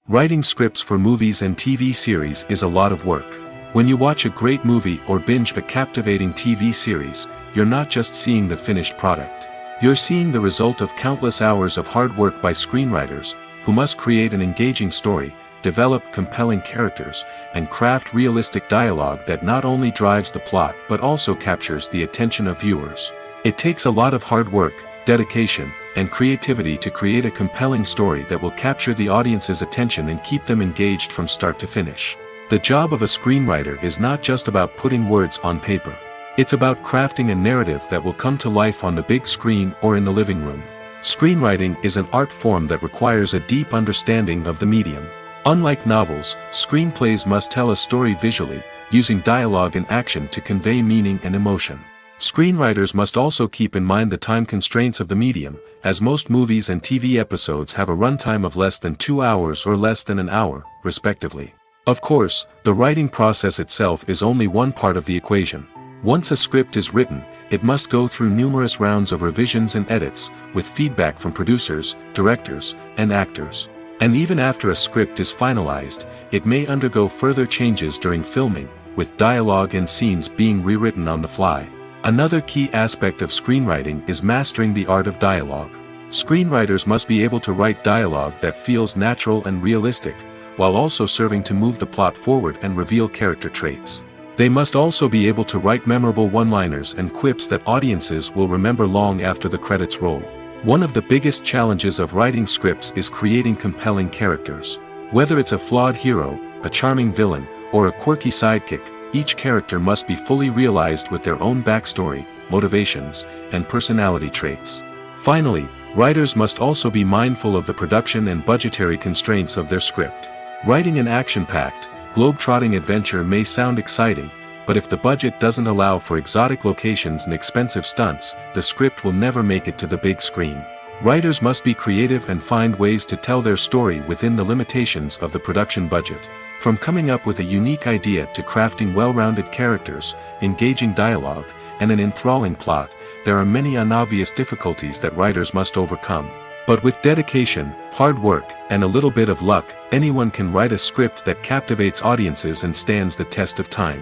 Writing scripts for movies and TV series is a lot of work. When you watch a great movie or binge a captivating TV series, you're not just seeing the finished product. You're seeing the result of countless hours of hard work by screenwriters, who must create an engaging story, develop compelling characters, and craft realistic dialogue that not only drives the plot but also captures the attention of viewers. It takes a lot of hard work, dedication, and creativity to create a compelling story that will capture the audience's attention and keep them engaged from start to finish. The job of a screenwriter is not just about putting words on paper. It's about crafting a narrative that will come to life on the big screen or in the living room. Screenwriting is an art form that requires a deep understanding of the medium. Unlike novels, screenplays must tell a story visually, using dialogue and action to convey meaning and emotion. Screenwriters must also keep in mind the time constraints of the medium, as most movies and TV episodes have a runtime of less than 2 hours or less than an hour, respectively. Of course, the writing process itself is only one part of the equation. Once a script is written, it must go through numerous rounds of revisions and edits, with feedback from producers, directors, and actors. And even after a script is finalized, it may undergo further changes during filming, with dialogue and scenes being rewritten on the fly. Another key aspect of screenwriting is mastering the art of dialogue. Screenwriters must be able to write dialogue that feels natural and realistic, while also serving to move the plot forward and reveal character traits. They must also be able to write memorable one-liners and quips that audiences will remember long after the credits roll. One of the biggest challenges of writing scripts is creating compelling characters. Whether it's a flawed hero, a charming villain, or a quirky sidekick, each character must be fully realized with their own backstory, motivations, and personality traits. Finally, writers must also be mindful of the production and budgetary constraints of their script. Writing an action-packed, globe-trotting adventure may sound exciting, but if the budget doesn't allow for exotic locations and expensive stunts, the script will never make it to the big screen. Writers must be creative and find ways to tell their story within the limitations of the production budget. From coming up with a unique idea to crafting well-rounded characters, engaging dialogue, and an enthralling plot, there are many unobvious difficulties that writers must overcome. But with dedication, hard work, and a little bit of luck, anyone can write a script that captivates audiences and stands the test of time.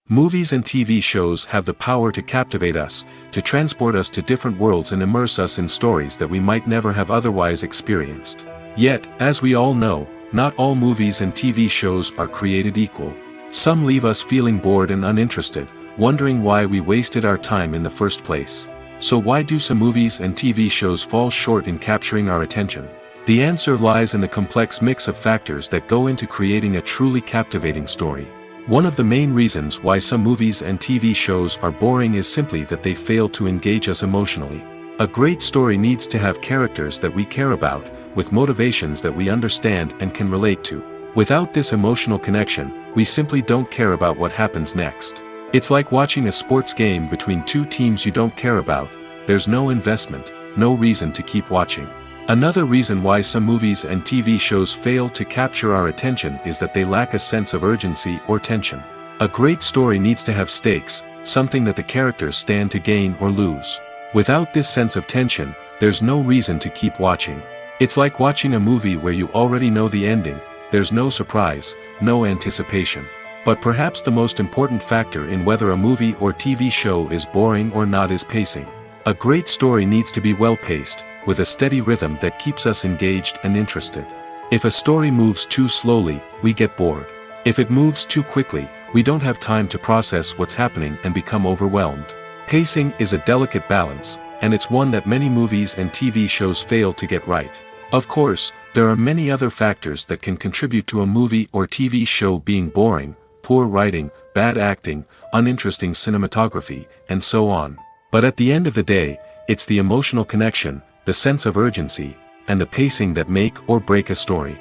Movies and TV shows have the power to captivate us, to transport us to different worlds and immerse us in stories that we might never have otherwise experienced. Yet, as we all know, not all movies and TV shows are created equal. Some leave us feeling bored and uninterested, wondering why we wasted our time in the first place. So why do some movies and TV shows fall short in capturing our attention? The answer lies in the complex mix of factors that go into creating a truly captivating story. One of the main reasons why some movies and TV shows are boring is simply that they fail to engage us emotionally. A great story needs to have characters that we care about, with motivations that we understand and can relate to. Without this emotional connection, we simply don't care about what happens next. It's like watching a sports game between two teams you don't care about. There's no investment, no reason to keep watching. Another reason why some movies and TV shows fail to capture our attention is that they lack a sense of urgency or tension. A great story needs to have stakes, something that the characters stand to gain or lose. Without this sense of tension, there's no reason to keep watching. It's like watching a movie where you already know the ending. There's no surprise, no anticipation. But perhaps the most important factor in whether a movie or TV show is boring or not is pacing. A great story needs to be well-paced, with a steady rhythm that keeps us engaged and interested. If a story moves too slowly, we get bored. If it moves too quickly, we don't have time to process what's happening and become overwhelmed. Pacing is a delicate balance, and it's one that many movies and TV shows fail to get right. Of course, there are many other factors that can contribute to a movie or TV show being boring: poor writing, bad acting, uninteresting cinematography, and so on. But at the end of the day, it's the emotional connection, the sense of urgency, and the pacing that make or break a story.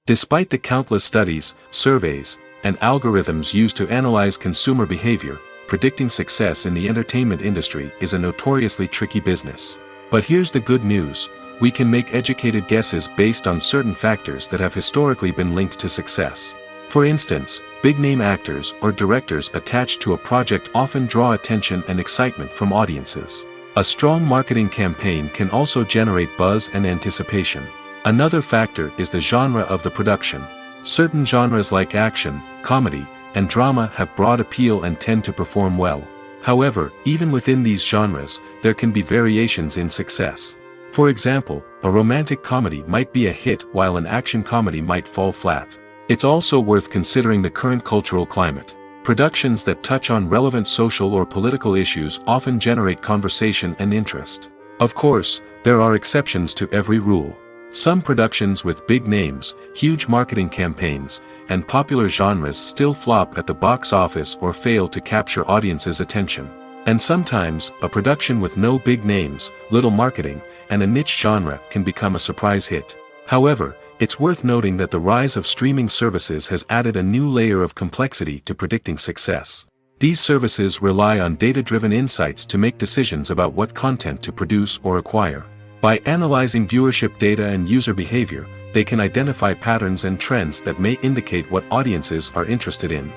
Despite the countless studies, surveys, and algorithms used to analyze consumer behavior, predicting success in the entertainment industry is a notoriously tricky business. But here's the good news: we can make educated guesses based on certain factors that have historically been linked to success. For instance, big-name actors or directors attached to a project often draw attention and excitement from audiences. A strong marketing campaign can also generate buzz and anticipation. Another factor is the genre of the production. Certain genres like action, comedy, and drama have broad appeal and tend to perform well. However, even within these genres, there can be variations in success. For example, a romantic comedy might be a hit while an action comedy might fall flat. It's also worth considering the current cultural climate. Productions that touch on relevant social or political issues often generate conversation and interest. Of course, there are exceptions to every rule. Some productions with big names, huge marketing campaigns, and popular genres still flop at the box office or fail to capture audiences' attention. And sometimes, a production with no big names, little marketing, and a niche genre can become a surprise hit. However, it's worth noting that the rise of streaming services has added a new layer of complexity to predicting success. These services rely on data-driven insights to make decisions about what content to produce or acquire. By analyzing viewership data and user behavior, they can identify patterns and trends that may indicate what audiences are interested in.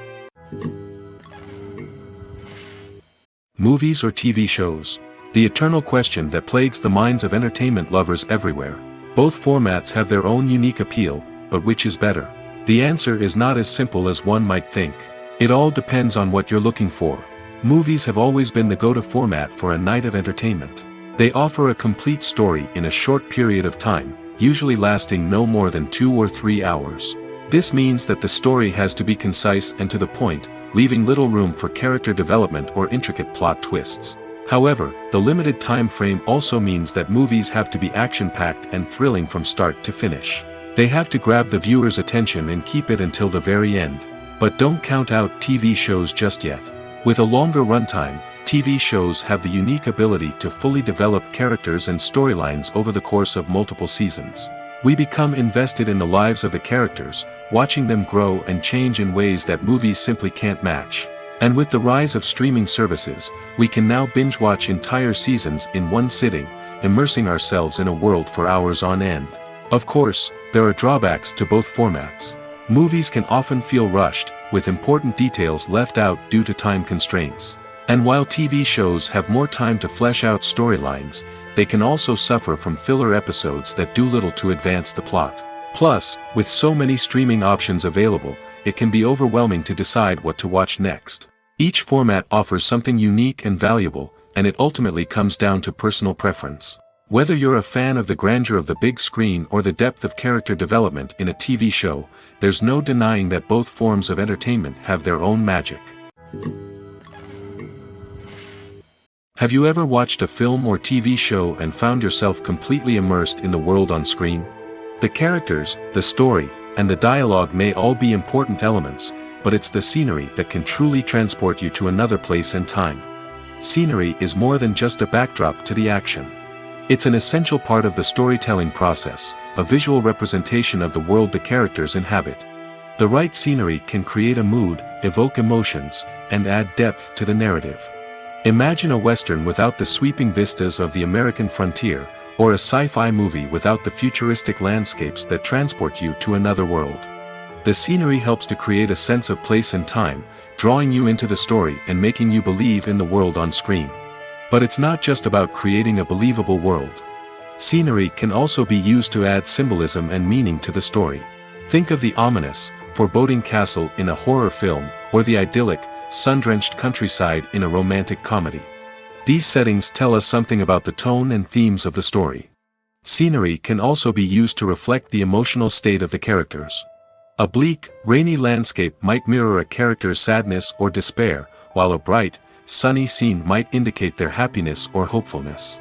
Movies or TV shows? The eternal question that plagues the minds of entertainment lovers everywhere. Both formats have their own unique appeal, but which is better? The answer is not as simple as one might think. It all depends on what you're looking for. Movies have always been the go-to format for a night of entertainment. They offer a complete story in a short period of time, usually lasting no more than 2 or 3 hours. This means that the story has to be concise and to the point, leaving little room for character development or intricate plot twists. However, the limited time frame also means that movies have to be action-packed and thrilling from start to finish. They have to grab the viewer's attention and keep it until the very end. But don't count out TV shows just yet. With a longer runtime, TV shows have the unique ability to fully develop characters and storylines over the course of multiple seasons. We become invested in the lives of the characters, watching them grow and change in ways that movies simply can't match. And with the rise of streaming services, we can now binge-watch entire seasons in one sitting, immersing ourselves in a world for hours on end. Of course, there are drawbacks to both formats. Movies can often feel rushed, with important details left out due to time constraints. And while TV shows have more time to flesh out storylines, they can also suffer from filler episodes that do little to advance the plot. Plus, with so many streaming options available, it can be overwhelming to decide what to watch next. Each format offers something unique and valuable, and it ultimately comes down to personal preference. Whether you're a fan of the grandeur of the big screen or the depth of character development in a TV show, there's no denying that both forms of entertainment have their own magic. Have you ever watched a film or TV show and found yourself completely immersed in the world on screen? The characters, the story, and the dialogue may all be important elements, but it's the scenery that can truly transport you to another place and time. Scenery is more than just a backdrop to the action. It's an essential part of the storytelling process, a visual representation of the world the characters inhabit. The right scenery can create a mood, evoke emotions, and add depth to the narrative. Imagine a Western without the sweeping vistas of the American frontier, or a sci-fi movie without the futuristic landscapes that transport you to another world. The scenery helps to create a sense of place and time, drawing you into the story and making you believe in the world on screen. But it's not just about creating a believable world. Scenery can also be used to add symbolism and meaning to the story. Think of the ominous, foreboding castle in a horror film, or the idyllic, sun-drenched countryside in a romantic comedy. These settings tell us something about the tone and themes of the story. Scenery can also be used to reflect the emotional state of the characters. A bleak, rainy landscape might mirror a character's sadness or despair, while a bright, sunny scene might indicate their happiness or hopefulness.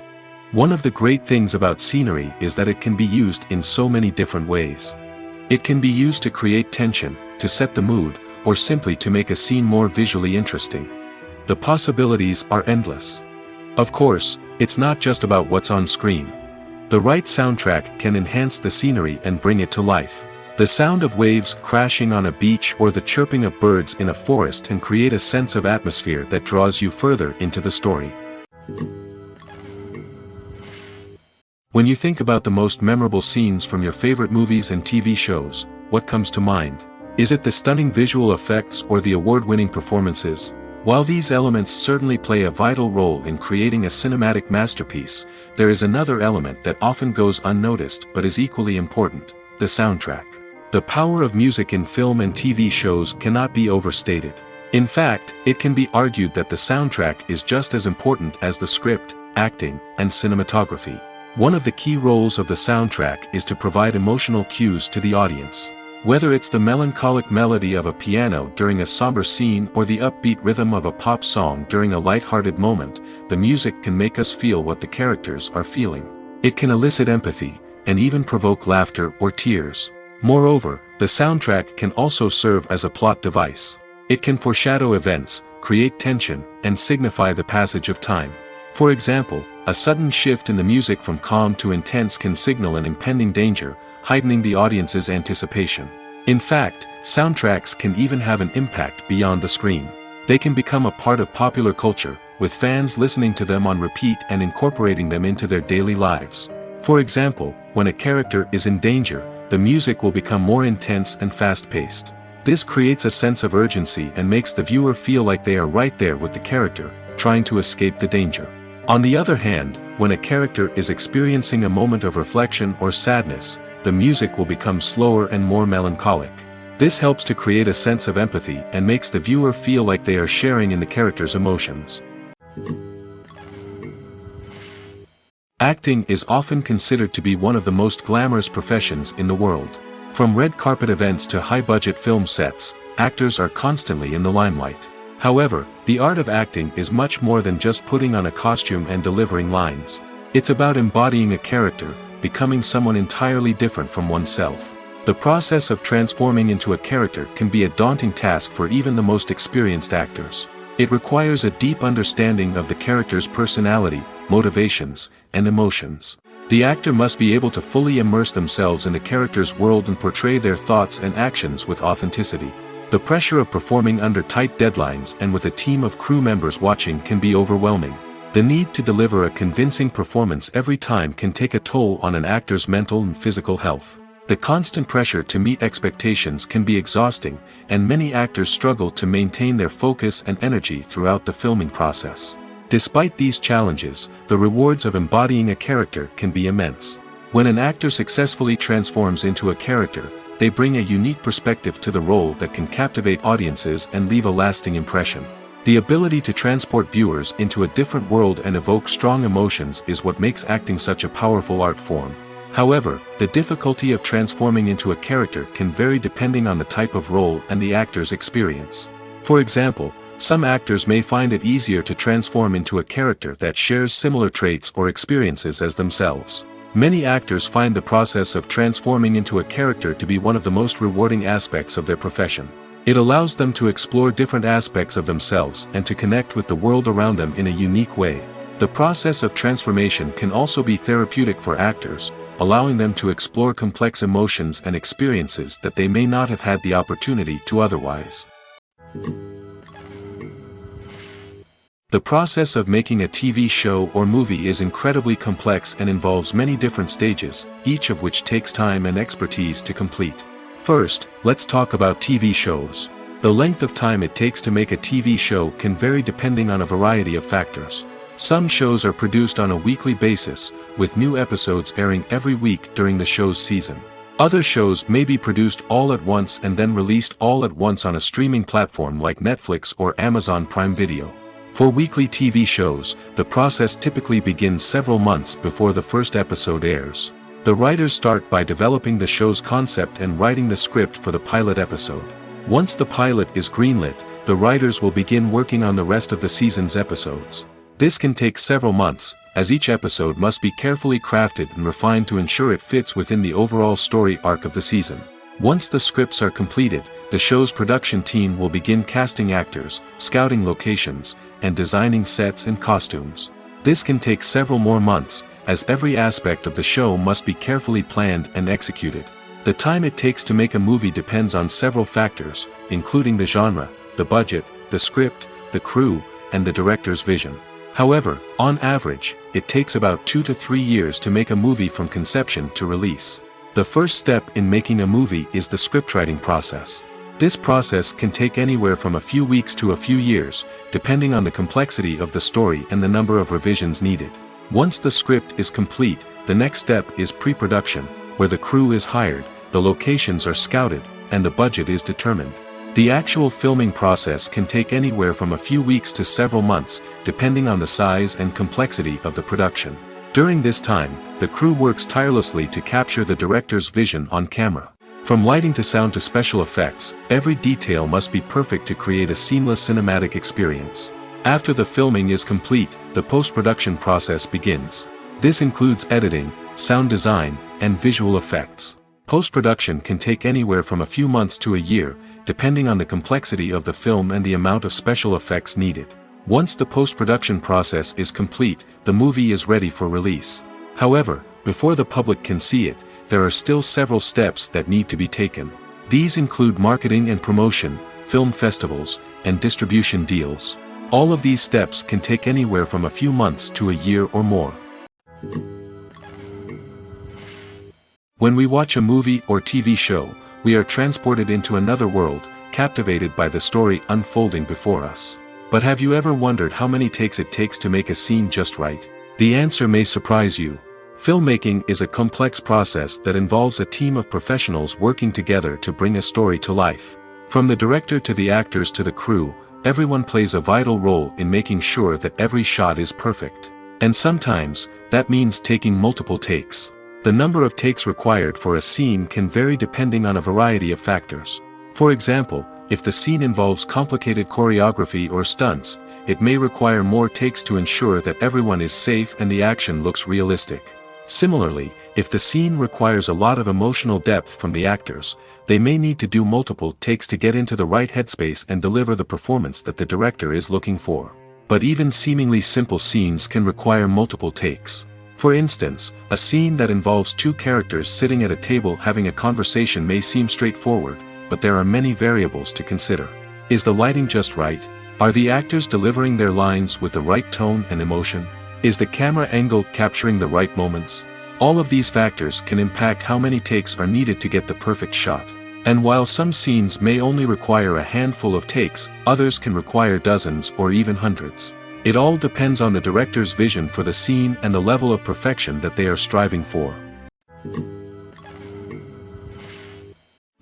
One of the great things about scenery is that it can be used in so many different ways. It can be used to create tension, to set the mood, or simply to make a scene more visually interesting. The possibilities are endless. Of course, it's not just about what's on screen. The right soundtrack can enhance the scenery and bring it to life. The sound of waves crashing on a beach or the chirping of birds in a forest can create a sense of atmosphere that draws you further into the story. When you think about the most memorable scenes from your favorite movies and TV shows, what comes to mind? Is it the stunning visual effects or the award-winning performances? While these elements certainly play a vital role in creating a cinematic masterpiece, there is another element that often goes unnoticed but is equally important: the soundtrack. The power of music in film and TV shows cannot be overstated. In fact, it can be argued that the soundtrack is just as important as the script, acting, and cinematography. One of the key roles of the soundtrack is to provide emotional cues to the audience. Whether it's the melancholic melody of a piano during a somber scene or the upbeat rhythm of a pop song during a light-hearted moment, the music can make us feel what the characters are feeling. It can elicit empathy, and even provoke laughter or tears. Moreover, the soundtrack can also serve as a plot device. It can foreshadow events, create tension, and signify the passage of time. For example, a sudden shift in the music from calm to intense can signal an impending danger, heightening the audience's anticipation. In fact, soundtracks can even have an impact beyond the screen. They can become a part of popular culture, with fans listening to them on repeat and incorporating them into their daily lives. For example, when a character is in danger, the music will become more intense and fast-paced. This creates a sense of urgency and makes the viewer feel like they are right there with the character, trying to escape the danger. On the other hand, when a character is experiencing a moment of reflection or sadness, the music will become slower and more melancholic. This helps to create a sense of empathy and makes the viewer feel like they are sharing in the character's emotions. Acting is often considered to be one of the most glamorous professions in the world. From red carpet events to high-budget film sets, actors are constantly in the limelight. However, the art of acting is much more than just putting on a costume and delivering lines. It's about embodying a character, becoming someone entirely different from oneself. The process of transforming into a character can be a daunting task for even the most experienced actors. It requires a deep understanding of the character's personality, motivations, and emotions. The actor must be able to fully immerse themselves in the character's world and portray their thoughts and actions with authenticity. The pressure of performing under tight deadlines and with a team of crew members watching can be overwhelming. The need to deliver a convincing performance every time can take a toll on an actor's mental and physical health. The constant pressure to meet expectations can be exhausting, and many actors struggle to maintain their focus and energy throughout the filming process. Despite these challenges, the rewards of embodying a character can be immense. When an actor successfully transforms into a character, they bring a unique perspective to the role that can captivate audiences and leave a lasting impression. The ability to transport viewers into a different world and evoke strong emotions is what makes acting such a powerful art form. However, the difficulty of transforming into a character can vary depending on the type of role and the actor's experience. For example, some actors may find it easier to transform into a character that shares similar traits or experiences as themselves. Many actors find the process of transforming into a character to be one of the most rewarding aspects of their profession. It allows them to explore different aspects of themselves and to connect with the world around them in a unique way. The process of transformation can also be therapeutic for actors, allowing them to explore complex emotions and experiences that they may not have had the opportunity to otherwise. The process of making a TV show or movie is incredibly complex and involves many different stages, each of which takes time and expertise to complete. First, let's talk about TV shows. The length of time it takes to make a TV show can vary depending on a variety of factors. Some shows are produced on a weekly basis, with new episodes airing every week during the show's season. Other shows may be produced all at once and then released all at once on a streaming platform like Netflix or Amazon Prime Video. For weekly TV shows, the process typically begins several months before the first episode airs. The writers start by developing the show's concept and writing the script for the pilot episode. Once the pilot is greenlit, the writers will begin working on the rest of the season's episodes. This can take several months, as each episode must be carefully crafted and refined to ensure it fits within the overall story arc of the season. Once the scripts are completed, the show's production team will begin casting actors, scouting locations, and designing sets and costumes. This can take several more months, as every aspect of the show must be carefully planned and executed. The time it takes to make a movie depends on several factors, including the genre, the budget, the script, the crew, and the director's vision. However, on average, it takes about 2 to 3 years to make a movie from conception to release. The first step in making a movie is the scriptwriting process. This process can take anywhere from a few weeks to a few years, depending on the complexity of the story and the number of revisions needed. Once the script is complete, the next step is pre-production, where the crew is hired, the locations are scouted, and the budget is determined. The actual filming process can take anywhere from a few weeks to several months, depending on the size and complexity of the production. During this time, the crew works tirelessly to capture the director's vision on camera. From lighting to sound to special effects, every detail must be perfect to create a seamless cinematic experience. After the filming is complete, the post-production process begins. This includes editing, sound design, and visual effects. Post-production can take anywhere from a few months to a year, depending on the complexity of the film and the amount of special effects needed. Once the post-production process is complete, the movie is ready for release. However, before the public can see it, there are still several steps that need to be taken. These include marketing and promotion, film festivals, and distribution deals. All of these steps can take anywhere from a few months to a year or more. When we watch a movie or TV show, we are transported into another world, captivated by the story unfolding before us. But have you ever wondered how many takes it takes to make a scene just right? The answer may surprise you. Filmmaking is a complex process that involves a team of professionals working together to bring a story to life. From the director to the actors to the crew, everyone plays a vital role in making sure that every shot is perfect. And sometimes, that means taking multiple takes. The number of takes required for a scene can vary depending on a variety of factors. For example, if the scene involves complicated choreography or stunts, it may require more takes to ensure that everyone is safe and the action looks realistic. Similarly, if the scene requires a lot of emotional depth from the actors, they may need to do multiple takes to get into the right headspace and deliver the performance that the director is looking for. But even seemingly simple scenes can require multiple takes. For instance, a scene that involves two characters sitting at a table having a conversation may seem straightforward, but there are many variables to consider. Is the lighting just right? Are the actors delivering their lines with the right tone and emotion? Is the camera angle capturing the right moments? All of these factors can impact how many takes are needed to get the perfect shot. And while some scenes may only require a handful of takes, others can require dozens or even hundreds. It all depends on the director's vision for the scene and the level of perfection that they are striving for.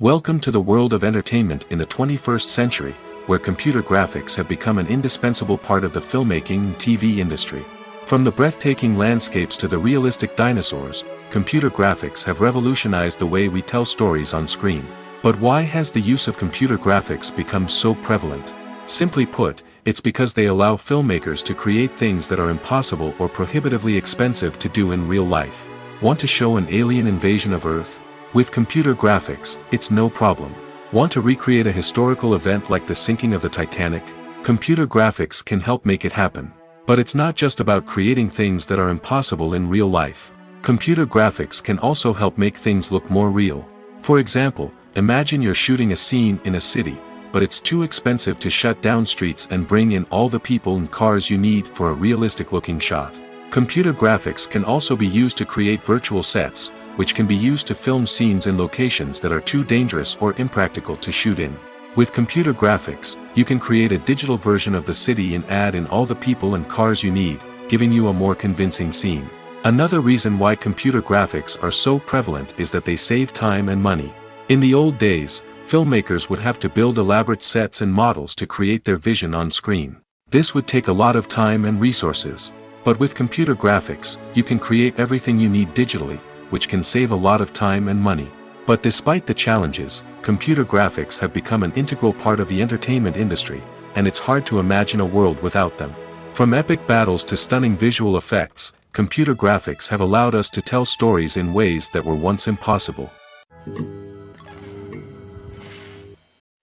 Welcome to the world of entertainment in the 21st century, where computer graphics have become an indispensable part of the filmmaking and TV industry. From the breathtaking landscapes to the realistic dinosaurs, computer graphics have revolutionized the way we tell stories on screen. But why has the use of computer graphics become so prevalent? Simply put, it's because they allow filmmakers to create things that are impossible or prohibitively expensive to do in real life. Want to show an alien invasion of Earth? With computer graphics, it's no problem. Want to recreate a historical event like the sinking of the Titanic? Computer graphics can help make it happen. But it's not just about creating things that are impossible in real life. Computer graphics can also help make things look more real. For example, imagine you're shooting a scene in a city, but it's too expensive to shut down streets and bring in all the people and cars you need for a realistic-looking shot. Computer graphics can also be used to create virtual sets, which can be used to film scenes in locations that are too dangerous or impractical to shoot in. With computer graphics, you can create a digital version of the city and add in all the people and cars you need, giving you a more convincing scene. Another reason why computer graphics are so prevalent is that they save time and money. In the old days, filmmakers would have to build elaborate sets and models to create their vision on screen. This would take a lot of time and resources. But with computer graphics, you can create everything you need digitally, which can save a lot of time and money. But despite the challenges, computer graphics have become an integral part of the entertainment industry, and it's hard to imagine a world without them. From epic battles to stunning visual effects, computer graphics have allowed us to tell stories in ways that were once impossible.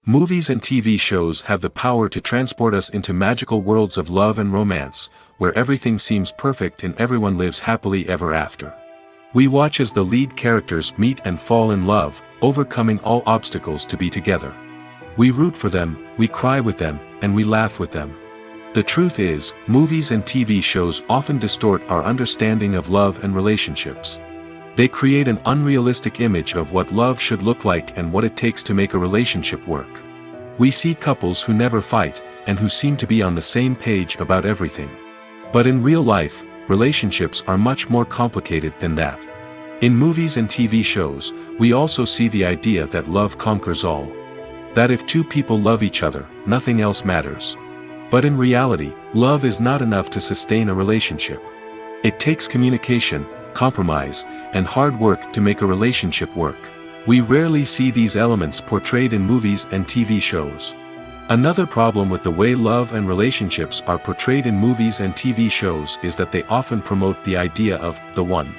Movies and TV shows have the power to transport us into magical worlds of love and romance, where everything seems perfect and everyone lives happily ever after. We watch as the lead characters meet and fall in love, overcoming all obstacles to be together. We root for them, we cry with them, and we laugh with them. The truth is, movies and TV shows often distort our understanding of love and relationships. They create an unrealistic image of what love should look like and what it takes to make a relationship work. We see couples who never fight, and who seem to be on the same page about everything. But in real life, relationships are much more complicated than that. In movies and TV shows, we also see the idea that love conquers all. That if two people love each other, nothing else matters. But in reality, love is not enough to sustain a relationship. It takes communication, compromise, and hard work to make a relationship work. We rarely see these elements portrayed in movies and TV shows. Another problem with the way love and relationships are portrayed in movies and TV shows is that they often promote the idea of the one.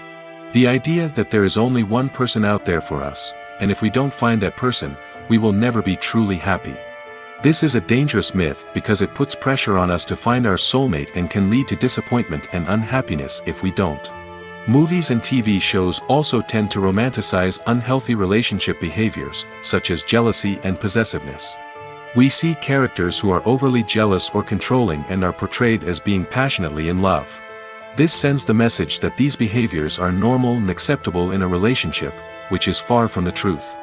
The idea that there is only one person out there for us, and if we don't find that person, we will never be truly happy. This is a dangerous myth because it puts pressure on us to find our soulmate and can lead to disappointment and unhappiness if we don't. Movies and TV shows also tend to romanticize unhealthy relationship behaviors, such as jealousy and possessiveness. We see characters who are overly jealous or controlling and are portrayed as being passionately in love. This sends the message that these behaviors are normal and acceptable in a relationship, which is far from the truth.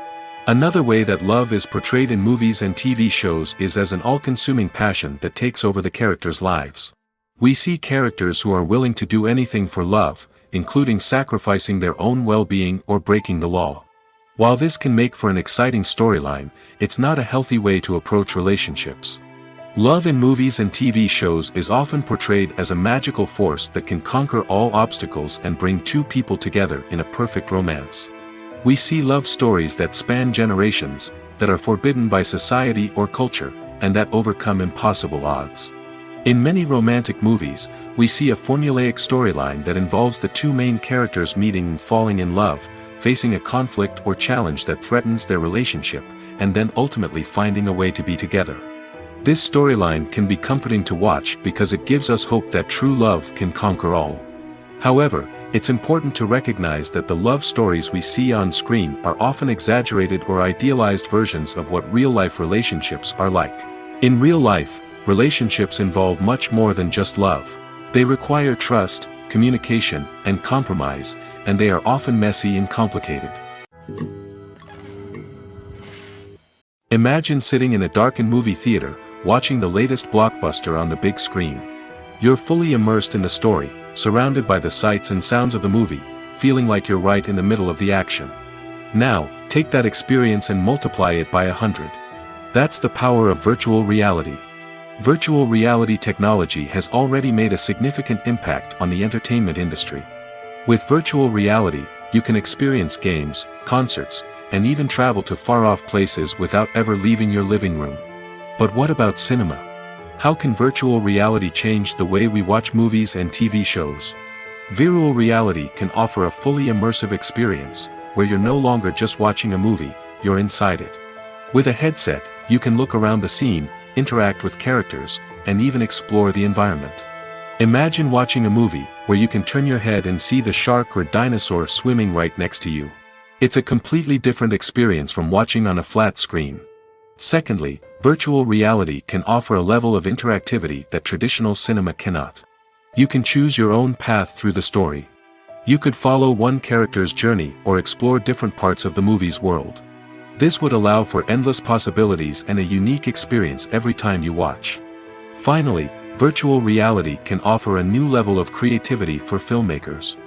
Another way that love is portrayed in movies and TV shows is as an all-consuming passion that takes over the characters' lives. We see characters who are willing to do anything for love, including sacrificing their own well-being or breaking the law. While this can make for an exciting storyline, it's not a healthy way to approach relationships. Love in movies and TV shows is often portrayed as a magical force that can conquer all obstacles and bring two people together in a perfect romance. We see love stories that span generations, that are forbidden by society or culture, and that overcome impossible odds. In many romantic movies, we see a formulaic storyline that involves the two main characters meeting and falling in love, facing a conflict or challenge that threatens their relationship, and then ultimately finding a way to be together. This storyline can be comforting to watch because it gives us hope that true love can conquer all. However, It's important to recognize that the love stories we see on screen are often exaggerated or idealized versions of what real-life relationships are like. In real life, relationships involve much more than just love. They require trust, communication, and compromise, and they are often messy and complicated. Imagine sitting in a darkened movie theater, watching the latest blockbuster on the big screen. You're fully immersed in the story, surrounded by the sights and sounds of the movie, feeling like you're right in the middle of the action. Now, take that experience and multiply it by 100. That's the power of virtual reality. Virtual reality technology has already made a significant impact on the entertainment industry. With virtual reality, you can experience games, concerts, and even travel to far-off places without ever leaving your living room. But what about cinema? How can virtual reality change the way we watch movies and TV shows? Virtual reality can offer a fully immersive experience, where you're no longer just watching a movie, you're inside it. With a headset, you can look around the scene, interact with characters, and even explore the environment. Imagine watching a movie, where you can turn your head and see the shark or dinosaur swimming right next to you. It's a completely different experience from watching on a flat screen. Secondly, virtual reality can offer a level of interactivity that traditional cinema cannot. You can choose your own path through the story. You could follow one character's journey or explore different parts of the movie's world. This would allow for endless possibilities and a unique experience every time you watch. Finally, virtual reality can offer a new level of creativity for filmmakers.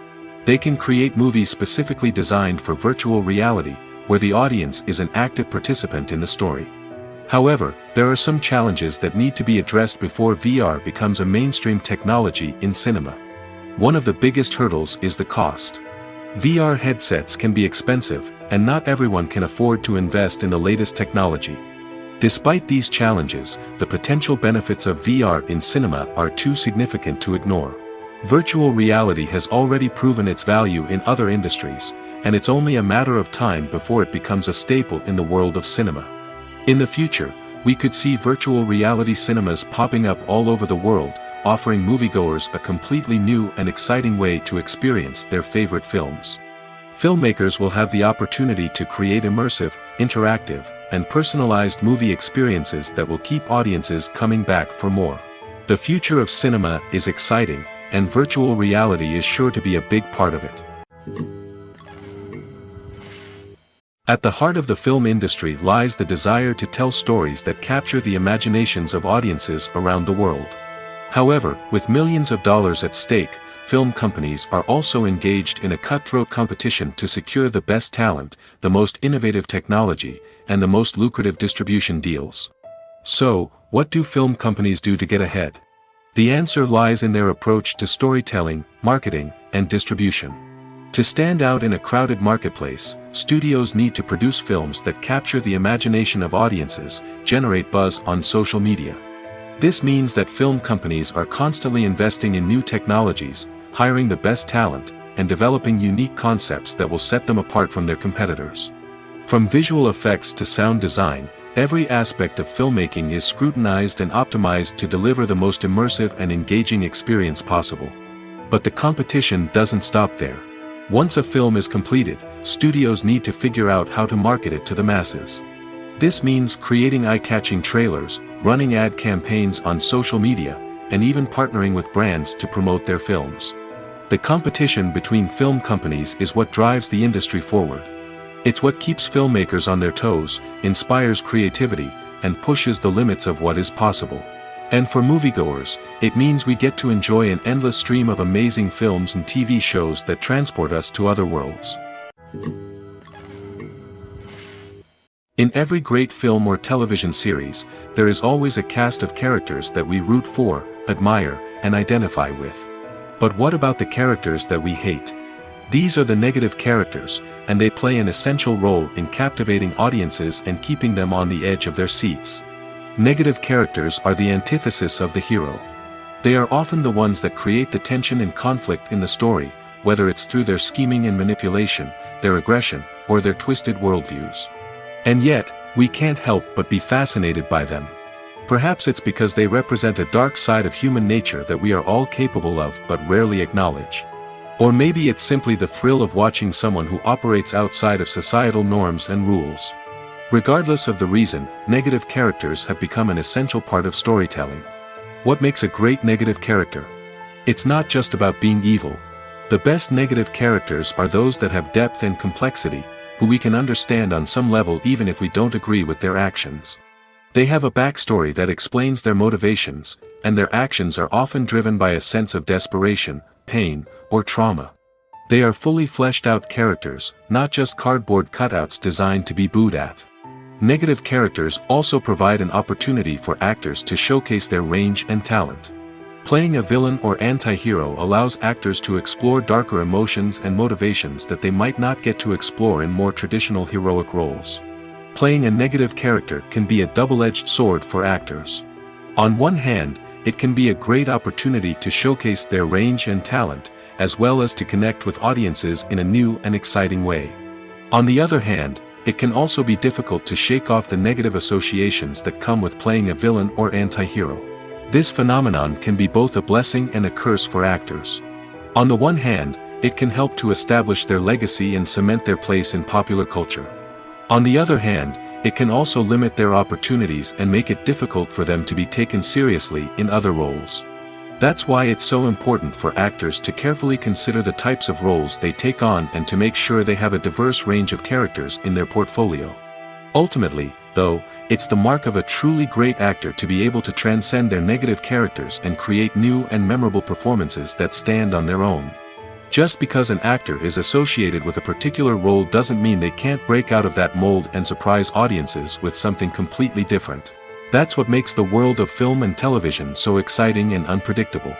They can create movies specifically designed for virtual reality, where the audience is an active participant in the story. However, there are some challenges that need to be addressed before VR becomes a mainstream technology in cinema. One of the biggest hurdles is the cost. VR headsets can be expensive, and not everyone can afford to invest in the latest technology. Despite these challenges, the potential benefits of VR in cinema are too significant to ignore. Virtual reality has already proven its value in other industries, and it's only a matter of time before it becomes a staple in the world of cinema. In the future, we could see virtual reality cinemas popping up all over the world, offering moviegoers a completely new and exciting way to experience their favorite films. Filmmakers will have the opportunity to create immersive, interactive, and personalized movie experiences that will keep audiences coming back for more. The future of cinema is exciting, and virtual reality is sure to be a big part of it. At the heart of the film industry lies the desire to tell stories that capture the imaginations of audiences around the world. However, with millions of dollars at stake, film companies are also engaged in a cutthroat competition to secure the best talent, the most innovative technology, and the most lucrative distribution deals. So, what do film companies do to get ahead? The answer lies in their approach to storytelling, marketing, and distribution. To stand out in a crowded marketplace, studios need to produce films that capture the imagination of audiences, generate buzz on social media. This means that film companies are constantly investing in new technologies, hiring the best talent, and developing unique concepts that will set them apart from their competitors. From visual effects to sound design, every aspect of filmmaking is scrutinized and optimized to deliver the most immersive and engaging experience possible. But the competition doesn't stop there. Once a film is completed, studios need to figure out how to market it to the masses. This means creating eye-catching trailers, running ad campaigns on social media, and even partnering with brands to promote their films. The competition between film companies is what drives the industry forward. It's what keeps filmmakers on their toes, inspires creativity, and pushes the limits of what is possible. And for moviegoers, it means we get to enjoy an endless stream of amazing films and TV shows that transport us to other worlds. In every great film or television series, there is always a cast of characters that we root for, admire, and identify with. But what about the characters that we hate? These are the negative characters, and they play an essential role in captivating audiences and keeping them on the edge of their seats. Negative characters are the antithesis of the hero. They are often the ones that create the tension and conflict in the story, whether it's through their scheming and manipulation, their aggression, or their twisted worldviews. And yet, we can't help but be fascinated by them. Perhaps it's because they represent a dark side of human nature that we are all capable of but rarely acknowledge. Or maybe it's simply the thrill of watching someone who operates outside of societal norms and rules. Regardless of the reason, negative characters have become an essential part of storytelling. What makes a great negative character? It's not just about being evil. The best negative characters are those that have depth and complexity, who we can understand on some level even if we don't agree with their actions. They have a backstory that explains their motivations, and their actions are often driven by a sense of desperation, pain, or trauma. They are fully fleshed out characters, not just cardboard cutouts designed to be booed at. Negative characters also provide an opportunity for actors to showcase their range and talent. Playing a villain or anti-hero allows actors to explore darker emotions and motivations that they might not get to explore in more traditional heroic roles. Playing a negative character can be a double-edged sword for actors. On one hand, it can be a great opportunity to showcase their range and talent, as well as to connect with audiences in a new and exciting way. On the other hand, it can also be difficult to shake off the negative associations that come with playing a villain or anti-hero. This phenomenon can be both a blessing and a curse for actors. On the one hand, it can help to establish their legacy and cement their place in popular culture. On the other hand, it can also limit their opportunities and make it difficult for them to be taken seriously in other roles. That's why it's so important for actors to carefully consider the types of roles they take on and to make sure they have a diverse range of characters in their portfolio. Ultimately, though, it's the mark of a truly great actor to be able to transcend their negative characters and create new and memorable performances that stand on their own. Just because an actor is associated with a particular role doesn't mean they can't break out of that mold and surprise audiences with something completely different. That's what makes the world of film and television so exciting and unpredictable.